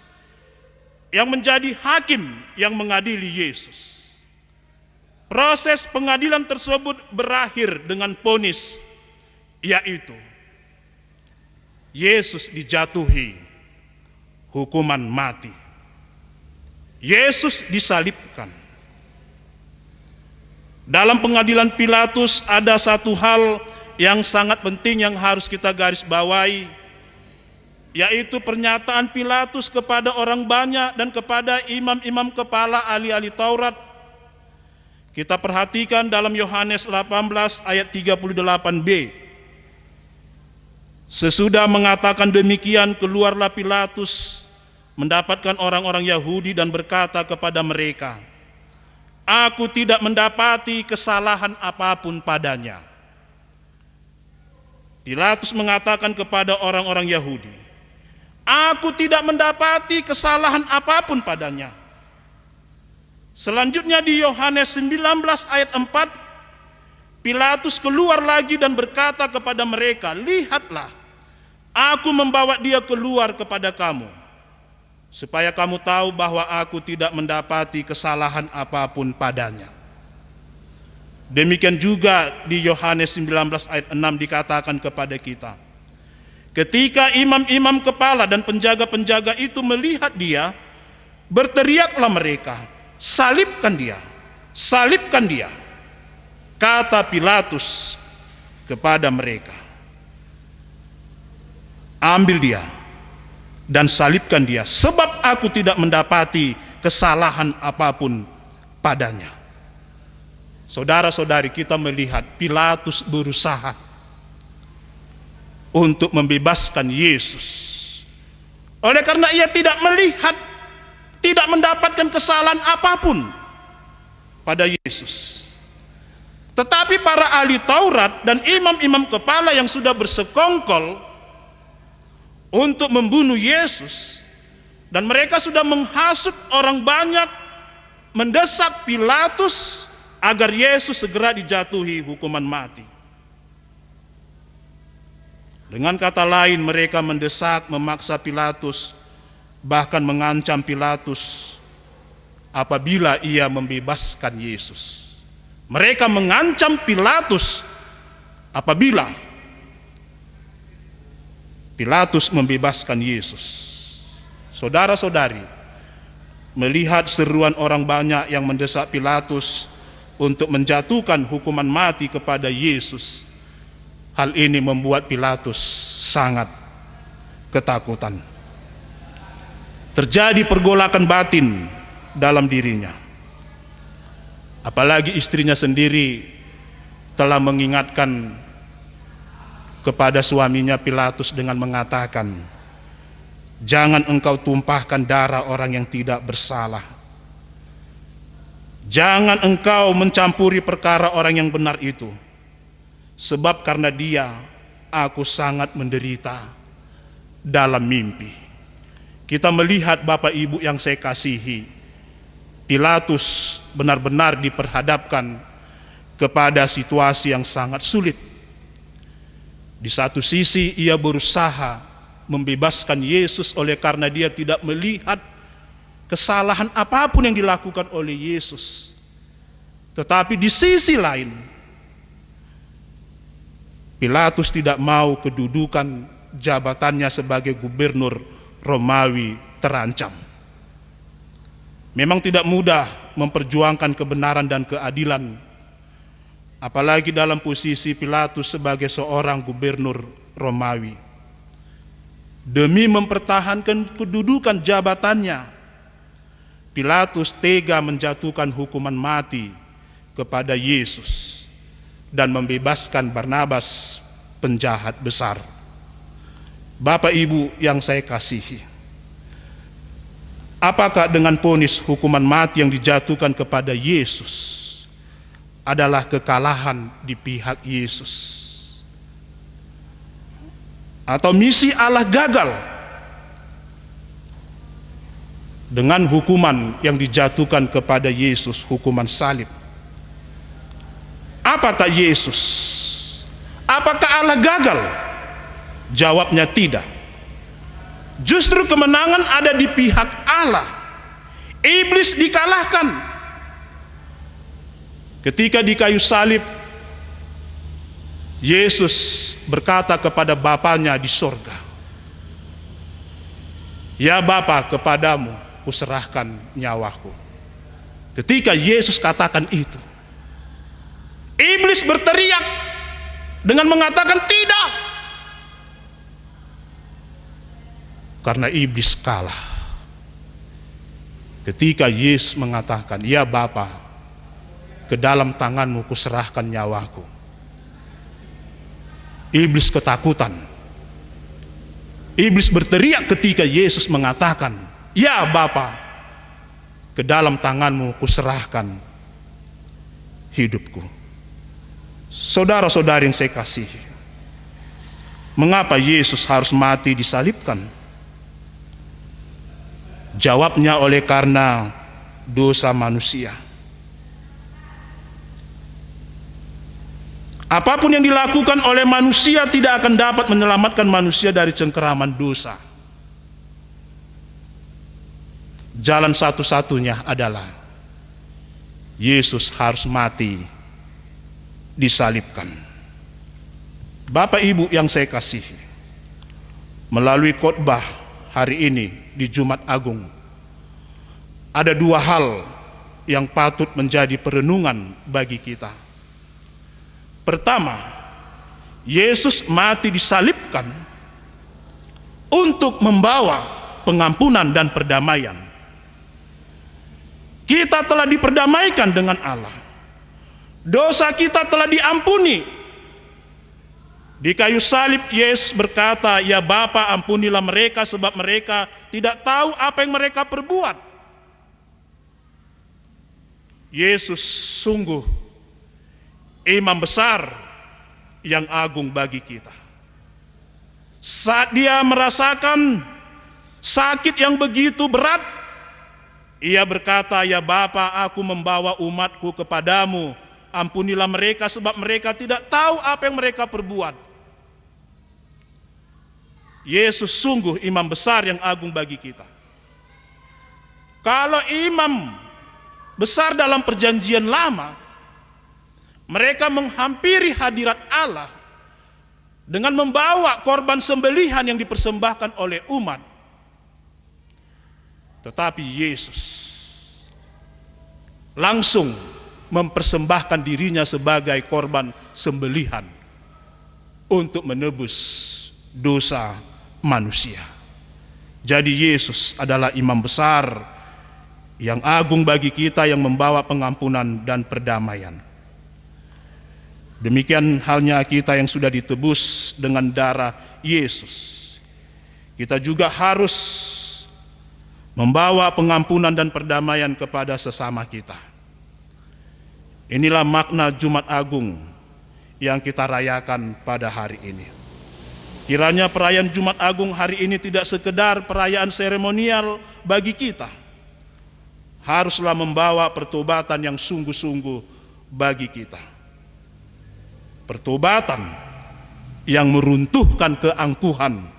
yang menjadi hakim yang mengadili Yesus. Proses pengadilan tersebut berakhir dengan vonis, yaitu Yesus dijatuhi hukuman mati. Yesus disalibkan. Dalam pengadilan Pilatus ada satu hal yang sangat penting yang harus kita garis bawahi, yaitu pernyataan Pilatus kepada orang banyak dan kepada imam-imam kepala ahli-ahli Taurat. Kita perhatikan dalam Yohanes 18 ayat 38b. Sesudah mengatakan demikian, keluarlah Pilatus mendapatkan orang-orang Yahudi dan berkata kepada mereka, "Aku tidak mendapati kesalahan apapun padanya." Pilatus mengatakan kepada orang-orang Yahudi, "Aku tidak mendapati kesalahan apapun padanya." Selanjutnya di Yohanes 19 ayat 4, Pilatus keluar lagi dan berkata kepada mereka, "Lihatlah, aku membawa dia keluar kepada kamu, supaya kamu tahu bahwa aku tidak mendapati kesalahan apapun padanya." Demikian juga di Yohanes 19 ayat 6 dikatakan kepada kita, ketika imam-imam kepala dan penjaga-penjaga itu melihat dia, berteriaklah mereka, "Salibkan dia, salibkan dia." Kata Pilatus kepada mereka, "Ambil dia dan salibkan dia, sebab aku tidak mendapati kesalahan apapun padanya." Saudara-saudari, kita melihat Pilatus berusaha untuk membebaskan Yesus. Oleh karena ia tidak melihat, tidak mendapatkan kesalahan apapun pada Yesus. Tetapi para ahli Taurat dan imam-imam kepala yang sudah bersekongkol untuk membunuh Yesus, dan mereka sudah menghasut orang banyak, mendesak Pilatus agar Yesus segera dijatuhi hukuman mati. Dengan kata lain, mereka mendesak, memaksa Pilatus, bahkan mengancam Pilatus apabila ia membebaskan Yesus. Mereka mengancam Pilatus apabila Pilatus membebaskan Yesus. Saudara-saudari, melihat seruan orang banyak yang mendesak Pilatus untuk menjatuhkan hukuman mati kepada Yesus, hal ini membuat Pilatus sangat ketakutan. Terjadi pergolakan batin dalam dirinya. Apalagi istrinya sendiri telah mengingatkan kepada suaminya Pilatus dengan mengatakan, "Jangan engkau tumpahkan darah orang yang tidak bersalah. Jangan engkau mencampuri perkara orang yang benar itu. Sebab karena dia, aku sangat menderita dalam mimpi." Kita melihat Bapak Ibu yang saya kasihi, Pilatus benar-benar diperhadapkan kepada situasi yang sangat sulit. Di satu sisi ia berusaha membebaskan Yesus oleh karena dia tidak melihat kesalahan apapun yang dilakukan oleh Yesus. Tetapi di sisi lain, Pilatus tidak mau kedudukan jabatannya sebagai gubernur Romawi terancam. Memang tidak mudah memperjuangkan kebenaran dan keadilan, apalagi dalam posisi Pilatus sebagai seorang gubernur Romawi. Demi mempertahankan kedudukan jabatannya, Pilatus tega menjatuhkan hukuman mati kepada Yesus dan membebaskan Barnabas, penjahat besar. Bapak Ibu yang saya kasihi, apakah dengan vonis hukuman mati yang dijatuhkan kepada Yesus adalah kekalahan di pihak Yesus? Atau misi Allah gagal dengan hukuman yang dijatuhkan kepada Yesus, hukuman salib? Apakah Yesus? Apakah Allah gagal? Jawabnya tidak. Justru kemenangan ada di pihak Allah. Iblis dikalahkan. Ketika di kayu salib, Yesus berkata kepada Bapanya di sorga, "Ya Bapa, kepadamu kuserahkan nyawaku." Ketika Yesus katakan itu, iblis berteriak dengan mengatakan tidak. Karena iblis kalah. Ketika Yesus mengatakan, "Ya Bapa, ke dalam tanganmu kuserahkan nyawaku." Iblis ketakutan. Iblis berteriak ketika Yesus mengatakan, "Ya Bapa, ke dalam tanganmu kuserahkan hidupku." Saudara-saudari yang saya kasihi, mengapa Yesus harus mati disalibkan? Jawabnya, oleh karena dosa manusia. Apapun yang dilakukan oleh manusia tidak akan dapat menyelamatkan manusia dari cengkeraman dosa. Jalan satu-satunya adalah Yesus harus mati disalibkan. Bapak Ibu yang saya kasihi, melalui khotbah hari ini di Jumat Agung, ada dua hal yang patut menjadi perenungan bagi kita. Pertama, Yesus mati disalibkan untuk membawa pengampunan dan perdamaian. Kita telah diperdamaikan dengan Allah. Dosa kita telah diampuni. Di kayu salib Yesus berkata, "Ya Bapa, ampunilah mereka sebab mereka tidak tahu apa yang mereka perbuat." Yesus sungguh imam besar yang agung bagi kita. Saat dia merasakan sakit yang begitu berat, ia berkata, "Ya Bapa, aku membawa umatku kepadamu. Ampunilah mereka sebab mereka tidak tahu apa yang mereka perbuat." Yesus sungguh imam besar yang agung bagi kita. Kalau imam besar dalam perjanjian lama, mereka menghampiri hadirat Allah dengan membawa korban sembelihan yang dipersembahkan oleh umat. Tetapi Yesus langsung mempersembahkan dirinya sebagai korban sembelihan untuk menebus dosa manusia. Jadi Yesus adalah imam besar yang agung bagi kita, yang membawa pengampunan dan perdamaian. Demikian halnya kita yang sudah ditebus dengan darah Yesus. Kita juga harus membawa pengampunan dan perdamaian kepada sesama kita. Inilah makna Jumat Agung yang kita rayakan pada hari ini. Kiranya perayaan Jumat Agung hari ini tidak sekedar perayaan seremonial bagi kita. Haruslah membawa pertobatan yang sungguh-sungguh bagi kita. Pertobatan yang meruntuhkan keangkuhan,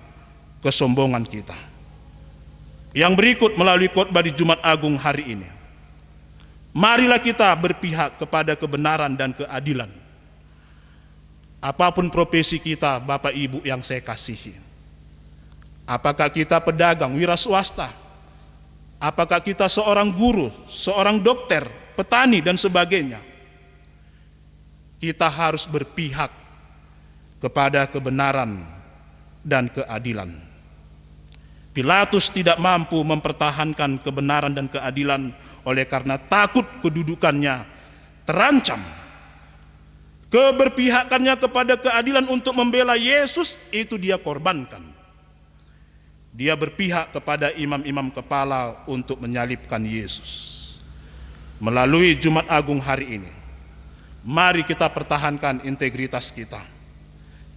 kesombongan kita. Yang berikut melalui khotbah di Jumat Agung hari ini. Marilah kita berpihak kepada kebenaran dan keadilan. Apapun profesi kita, Bapak Ibu yang saya kasihi. Apakah kita pedagang, wira swasta? Apakah kita seorang guru, seorang dokter, petani dan sebagainya? Kita harus berpihak kepada kebenaran dan keadilan. Pilatus tidak mampu mempertahankan kebenaran dan keadilan oleh karena takut kedudukannya terancam. Keberpihakannya kepada keadilan untuk membela Yesus itu dia korbankan. Dia berpihak kepada imam-imam kepala untuk menyalibkan Yesus. Melalui Jumat Agung hari ini, mari kita pertahankan integritas kita,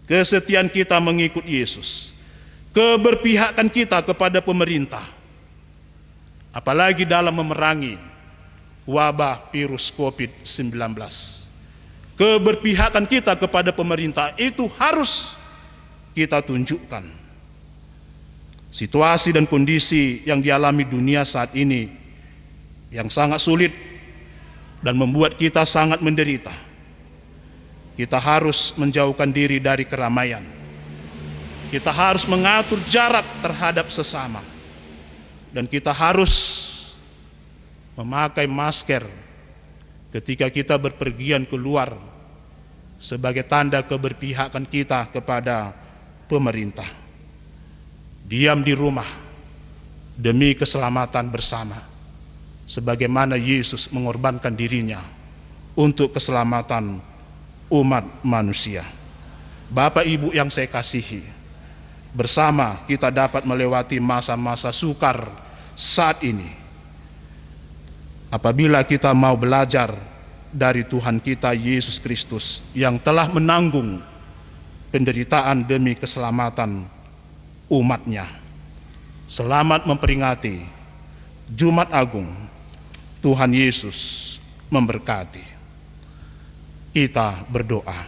kesetiaan kita mengikut Yesus, keberpihakan kita kepada pemerintah, apalagi dalam memerangi wabah virus COVID-19. Keberpihakan kita kepada pemerintah itu harus kita tunjukkan. Situasi dan kondisi yang dialami dunia saat ini yang sangat sulit dan membuat kita sangat menderita. Kita harus menjauhkan diri dari keramaian. Kita harus mengatur jarak terhadap sesama. Dan kita harus memakai masker ketika kita berpergian keluar sebagai tanda keberpihakan kita kepada pemerintah. Diam di rumah demi keselamatan bersama, sebagaimana Yesus mengorbankan dirinya untuk keselamatan umat manusia. Bapak Ibu yang saya kasihi, bersama kita dapat melewati masa-masa sukar saat ini. Apabila kita mau belajar dari Tuhan kita Yesus Kristus yang telah menanggung penderitaan demi keselamatan umatnya. Selamat memperingati Jumat Agung. Tuhan Yesus memberkati. Kita berdoa.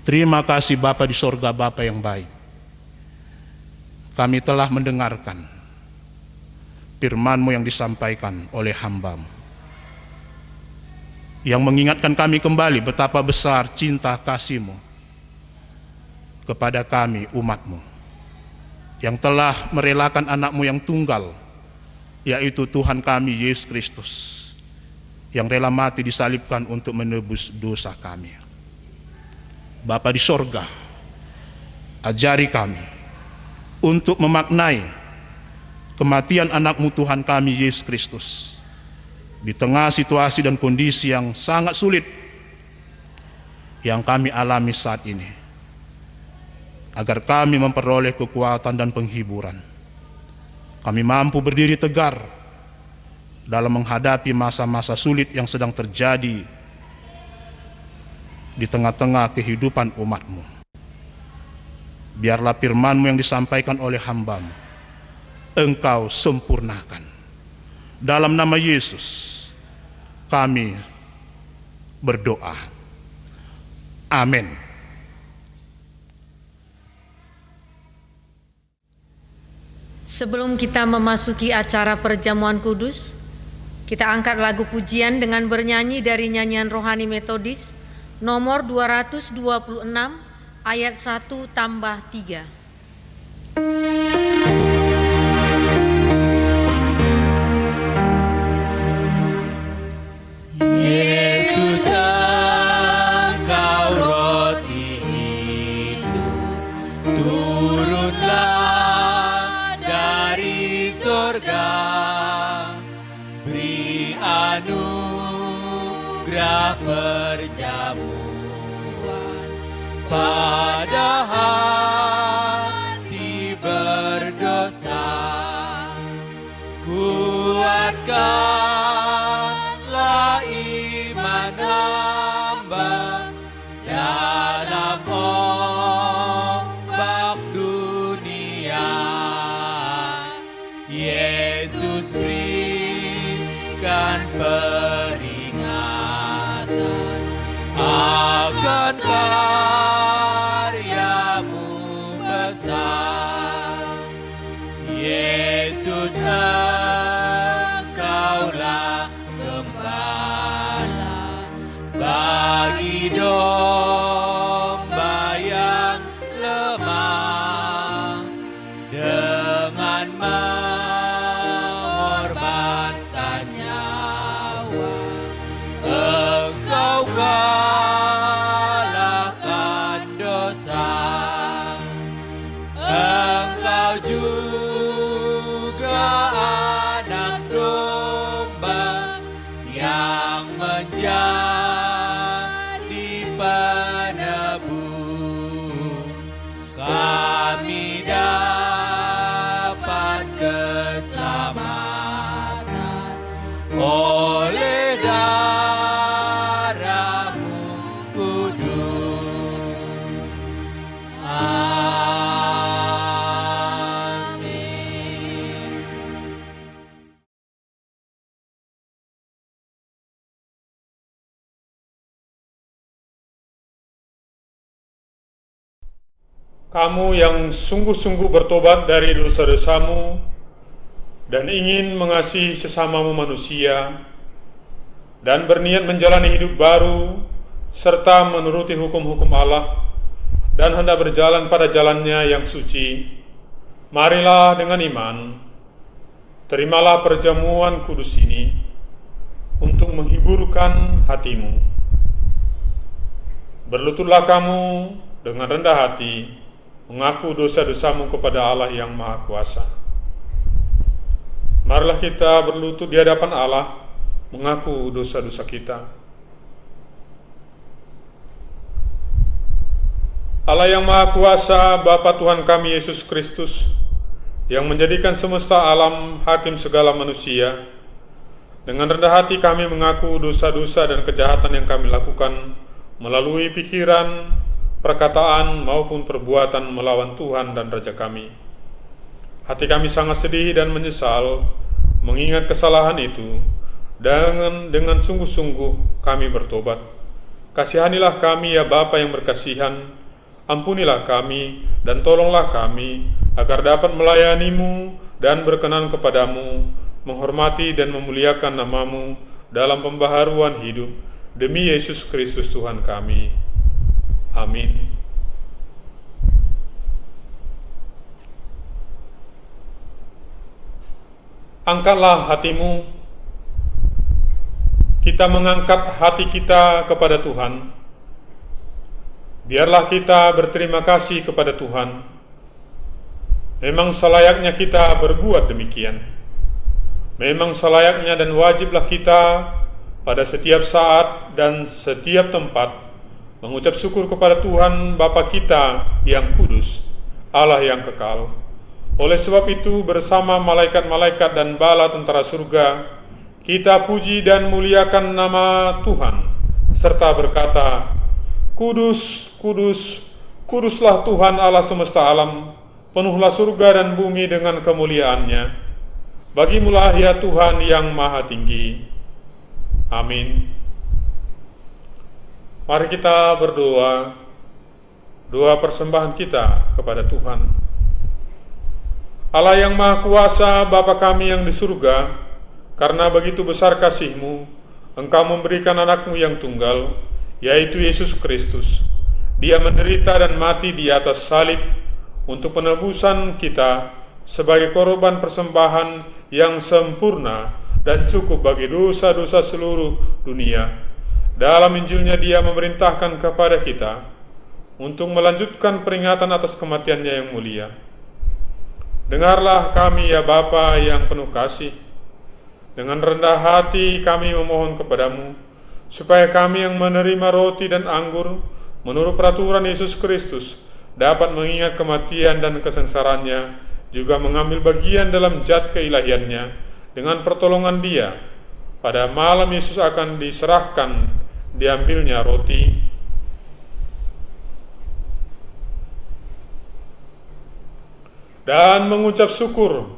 Terima kasih Bapa di sorga, Bapa yang baik. Kami telah mendengarkan firman-Mu yang disampaikan oleh hamba-Mu, yang mengingatkan kami kembali betapa besar cinta kasih-Mu kepada kami umat-Mu, yang telah merelakan anak-Mu yang tunggal, yaitu Tuhan kami Yesus Kristus, yang rela mati disalibkan untuk menebus dosa kami. Bapa di sorga, ajari kami untuk memaknai kematian anak-Mu Tuhan kami Yesus Kristus di tengah situasi dan kondisi yang sangat sulit yang kami alami saat ini, agar kami memperoleh kekuatan dan penghiburan. Kami mampu berdiri tegar dalam menghadapi masa-masa sulit yang sedang terjadi di tengah-tengah kehidupan umat-Mu. Biarlah firman-Mu yang disampaikan oleh hamba-Mu Engkau sempurnakan. Dalam nama Yesus kami berdoa. Amin. Sebelum kita memasuki acara perjamuan kudus, kita angkat lagu pujian dengan bernyanyi dari nyanyian rohani metodis nomor 226, ayat 1 tambah 3. Yesus, Engkau roti hidup, turunlah dari surga, beri anugerah perjamuan pada hati berdosa. Kuatkanlah iman hamba dalam ombak dunia. Yesus berikan peringatan akan karyamu besar. Yesus, Engkaulah gembala bagi domba yang lemah, dengan mengorbankan nyawa Engkau kalahkan dosa. Engkau juga anak domba yang menjadi penebus. Kami dapat keselamatan oleh darah-Mu kudus. Amin. Kamu yang sungguh-sungguh bertobat dari dosa-dosamu dan ingin mengasihi sesamamu manusia dan berniat menjalani hidup baru serta menuruti hukum-hukum Allah dan hendak berjalan pada jalannya yang suci, marilah dengan iman, terimalah perjamuan kudus ini untuk menghiburkan hatimu. Berlututlah kamu dengan rendah hati, mengaku dosa-dosamu kepada Allah yang Maha Kuasa. Marilah kita berlutut di hadapan Allah, mengaku dosa-dosa kita. Allah yang Maha Kuasa, Bapa Tuhan kami Yesus Kristus, yang menjadikan semesta alam hakim segala manusia, dengan rendah hati kami mengaku dosa-dosa dan kejahatan yang kami lakukan melalui pikiran, perkataan maupun perbuatan melawan Tuhan dan Raja kami. Hati kami sangat sedih dan menyesal mengingat kesalahan itu, dan dengan sungguh-sungguh kami bertobat. Kasihanilah kami ya Bapa yang berkasihan, ampunilah kami dan tolonglah kami agar dapat melayani-Mu dan berkenan kepadamu, menghormati dan memuliakan nama-Mu dalam pembaharuan hidup, demi Yesus Kristus Tuhan kami. Amin. Angkatlah hatimu. Kita mengangkat hati kita kepada Tuhan. Biarlah kita berterima kasih kepada Tuhan. Memang selayaknya kita berbuat demikian. Memang selayaknya dan wajiblah kita pada setiap saat dan setiap tempat mengucap syukur kepada Tuhan Bapa kita yang kudus, Allah yang kekal. Oleh sebab itu, bersama malaikat-malaikat dan bala tentara surga, kita puji dan muliakan nama Tuhan, serta berkata, Kudus, kudus, kuduslah Tuhan Allah semesta alam, penuhlah surga dan bumi dengan kemuliaannya. Bagimulah ya Tuhan yang maha tinggi. Amin. Mari kita berdoa, doa persembahan kita kepada Tuhan. Allah yang Maha Kuasa, Bapa kami yang di surga, karena begitu besar kasih-Mu, Engkau memberikan anak-Mu yang tunggal, yaitu Yesus Kristus, Dia menderita dan mati di atas salib untuk penebusan kita sebagai korban persembahan yang sempurna dan cukup bagi dosa-dosa seluruh dunia. Dalam Injilnya Dia memerintahkan kepada kita untuk melanjutkan peringatan atas kematiannya yang mulia. Dengarlah kami ya Bapa yang penuh kasih. Dengan rendah hati kami memohon kepadamu, supaya kami yang menerima roti dan anggur menurut peraturan Yesus Kristus dapat mengingat kematian dan kesengsaraannya, juga mengambil bagian dalam zat keilahiannya dengan pertolongan Dia. Pada malam Yesus akan diserahkan, diambilnya roti, dan mengucap syukur,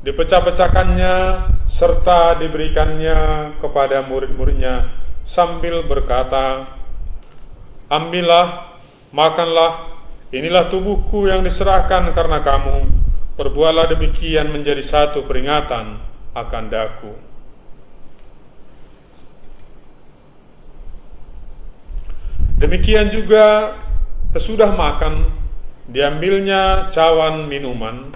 dipecah-pecahkannya serta diberikannya kepada murid-muridnya sambil berkata, "Ambillah, makanlah, inilah tubuhku yang diserahkan karena kamu. Perbuatlah demikian menjadi satu peringatan akan daku." Demikian juga sesudah makan, diambilnya cawan minuman,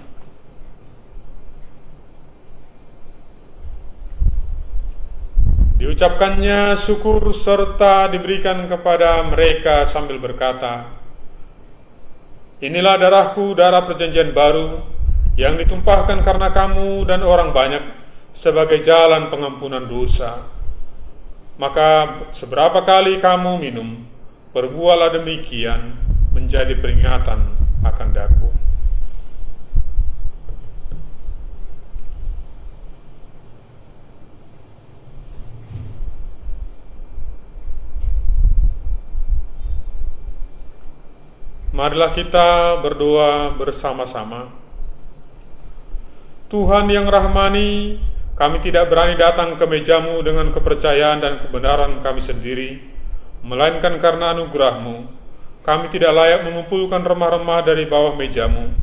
diucapkannya syukur serta diberikan kepada mereka sambil berkata, "Inilah darahku, darah perjanjian baru, yang ditumpahkan karena kamu dan orang banyak sebagai jalan pengampunan dosa. Maka seberapa kali kamu minum, perbuatlah demikian menjadi peringatan akan daku." Marilah kita berdoa bersama-sama. Tuhan yang rahmani, kami tidak berani datang ke meja-Mu dengan kepercayaan dan kebenaran kami sendiri, melainkan karena anugerah-Mu. Kami tidak layak mengumpulkan remah-remah dari bawah meja-Mu,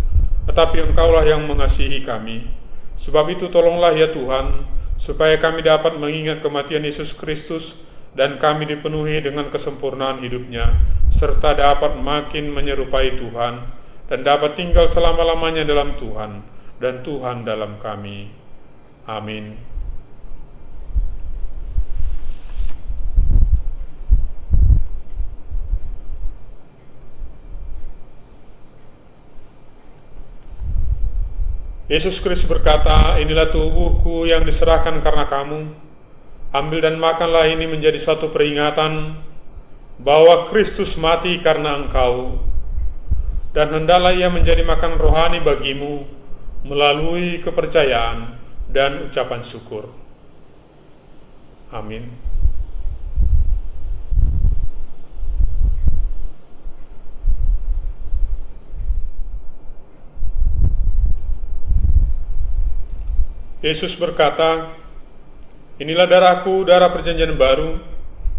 tetapi Engkaulah yang mengasihi kami. Sebab itu tolonglah ya Tuhan, supaya kami dapat mengingat kematian Yesus Kristus dan kami dipenuhi dengan kesempurnaan hidupnya, serta dapat makin menyerupai Tuhan dan dapat tinggal selama-lamanya dalam Tuhan dan Tuhan dalam kami. Amin. Yesus Kristus berkata, "Inilah tubuhku yang diserahkan karena kamu. Ambil dan makanlah, ini menjadi suatu peringatan bahwa Kristus mati karena engkau, dan hendaklah ia menjadi makan rohani bagimu melalui kepercayaan dan ucapan syukur." Amin. Yesus berkata, "Inilah darahku, darah perjanjian baru,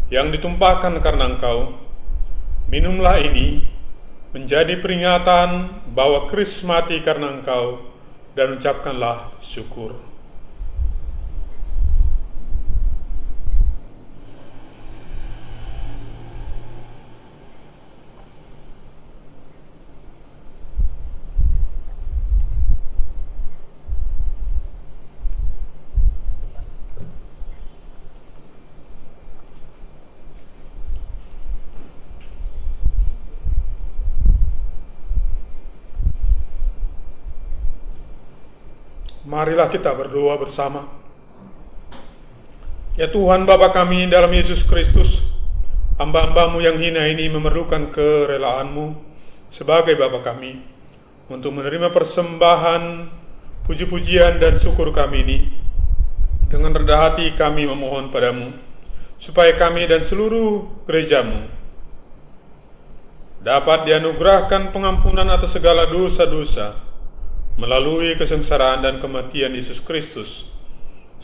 yang ditumpahkan karena engkau. Minumlah ini menjadi peringatan bahwa Kristus mati karena engkau, dan ucapkanlah syukur." Marilah kita berdoa bersama. Ya Tuhan Bapa kami dalam Yesus Kristus, hamba-hamba-Mu yang hina ini memerlukan kerelaan-Mu sebagai Bapa kami untuk menerima persembahan, puji-pujian dan syukur kami ini. Dengan rendah hati kami memohon padamu, supaya kami dan seluruh gereja-Mu dapat dianugerahkan pengampunan atas segala dosa-dosa melalui kesengsaraan dan kematian Yesus Kristus,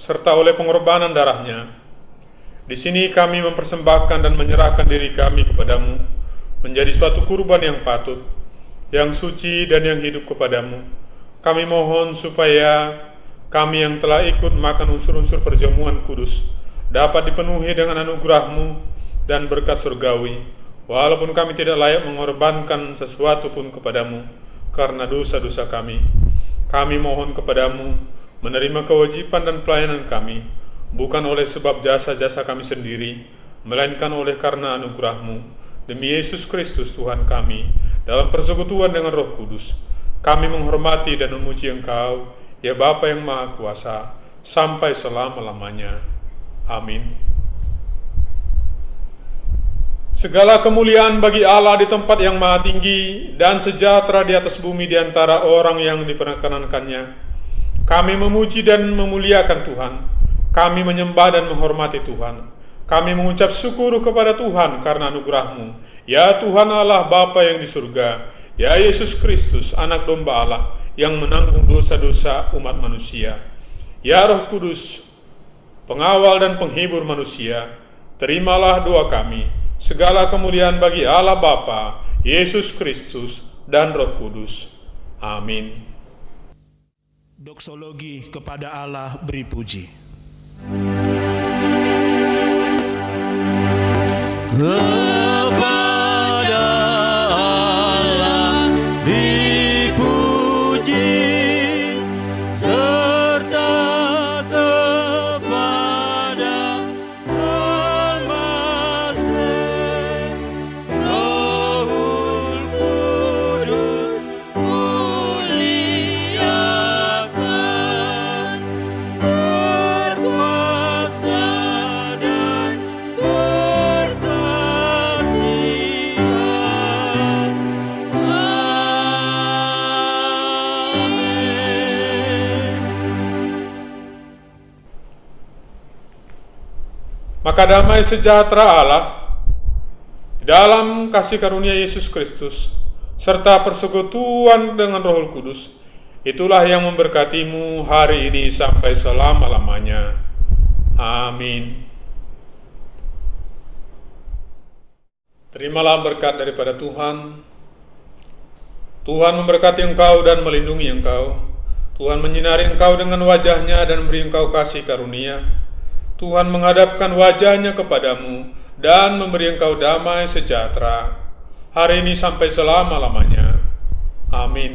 serta oleh pengorbanan darah-Nya. Di sini kami mempersembahkan dan menyerahkan diri kami kepadamu, menjadi suatu kurban yang patut, yang suci dan yang hidup kepadamu. Kami mohon supaya kami yang telah ikut makan unsur-unsur perjamuan kudus dapat dipenuhi dengan anugerah-Mu dan berkat surgawi, walaupun kami tidak layak mengorbankan sesuatu pun kepadamu karena dosa-dosa kami. Kami mohon kepadamu menerima kewajiban dan pelayanan kami, bukan oleh sebab jasa-jasa kami sendiri, melainkan oleh karena anugerah-Mu. Demi Yesus Kristus Tuhan kami, dalam persekutuan dengan Roh Kudus, kami menghormati dan memuji Engkau, ya Bapa yang Maha Kuasa, sampai selama-lamanya. Amin. Segala kemuliaan bagi Allah di tempat yang maha tinggi dan sejahtera di atas bumi di antara orang yang diperkenankannya. Kami memuji dan memuliakan Tuhan. Kami menyembah dan menghormati Tuhan. Kami mengucap syukur kepada Tuhan karena anugerah-Mu. Ya Tuhan Allah Bapa yang di surga, ya Yesus Kristus, anak domba Allah yang menanggung dosa-dosa umat manusia. Ya Roh Kudus, pengawal dan penghibur manusia, terimalah doa kami. Segala kemuliaan bagi Allah Bapa, Yesus Kristus, dan Roh Kudus. Amin. Doksologi kepada Allah beri puji. Kepada Allah dipuji, serta kepada Al-Masih, Rohul Kudus muliakan, berkuasa dan berkasihan. Amin. Maka damai sejahtera Allah di dalam kasih karunia Yesus Kristus serta persekutuan dengan Roh Kudus, itulah yang memberkatimu hari ini sampai selama-lamanya. Amin. Terimalah berkat daripada Tuhan. Tuhan memberkati engkau dan melindungi engkau. Tuhan menyinari engkau dengan wajah-Nya dan beri engkau kasih karunia. Tuhan menghadapkan wajah-Nya kepadamu dan memberi engkau damai sejahtera hari ini sampai selama-lamanya. Amin.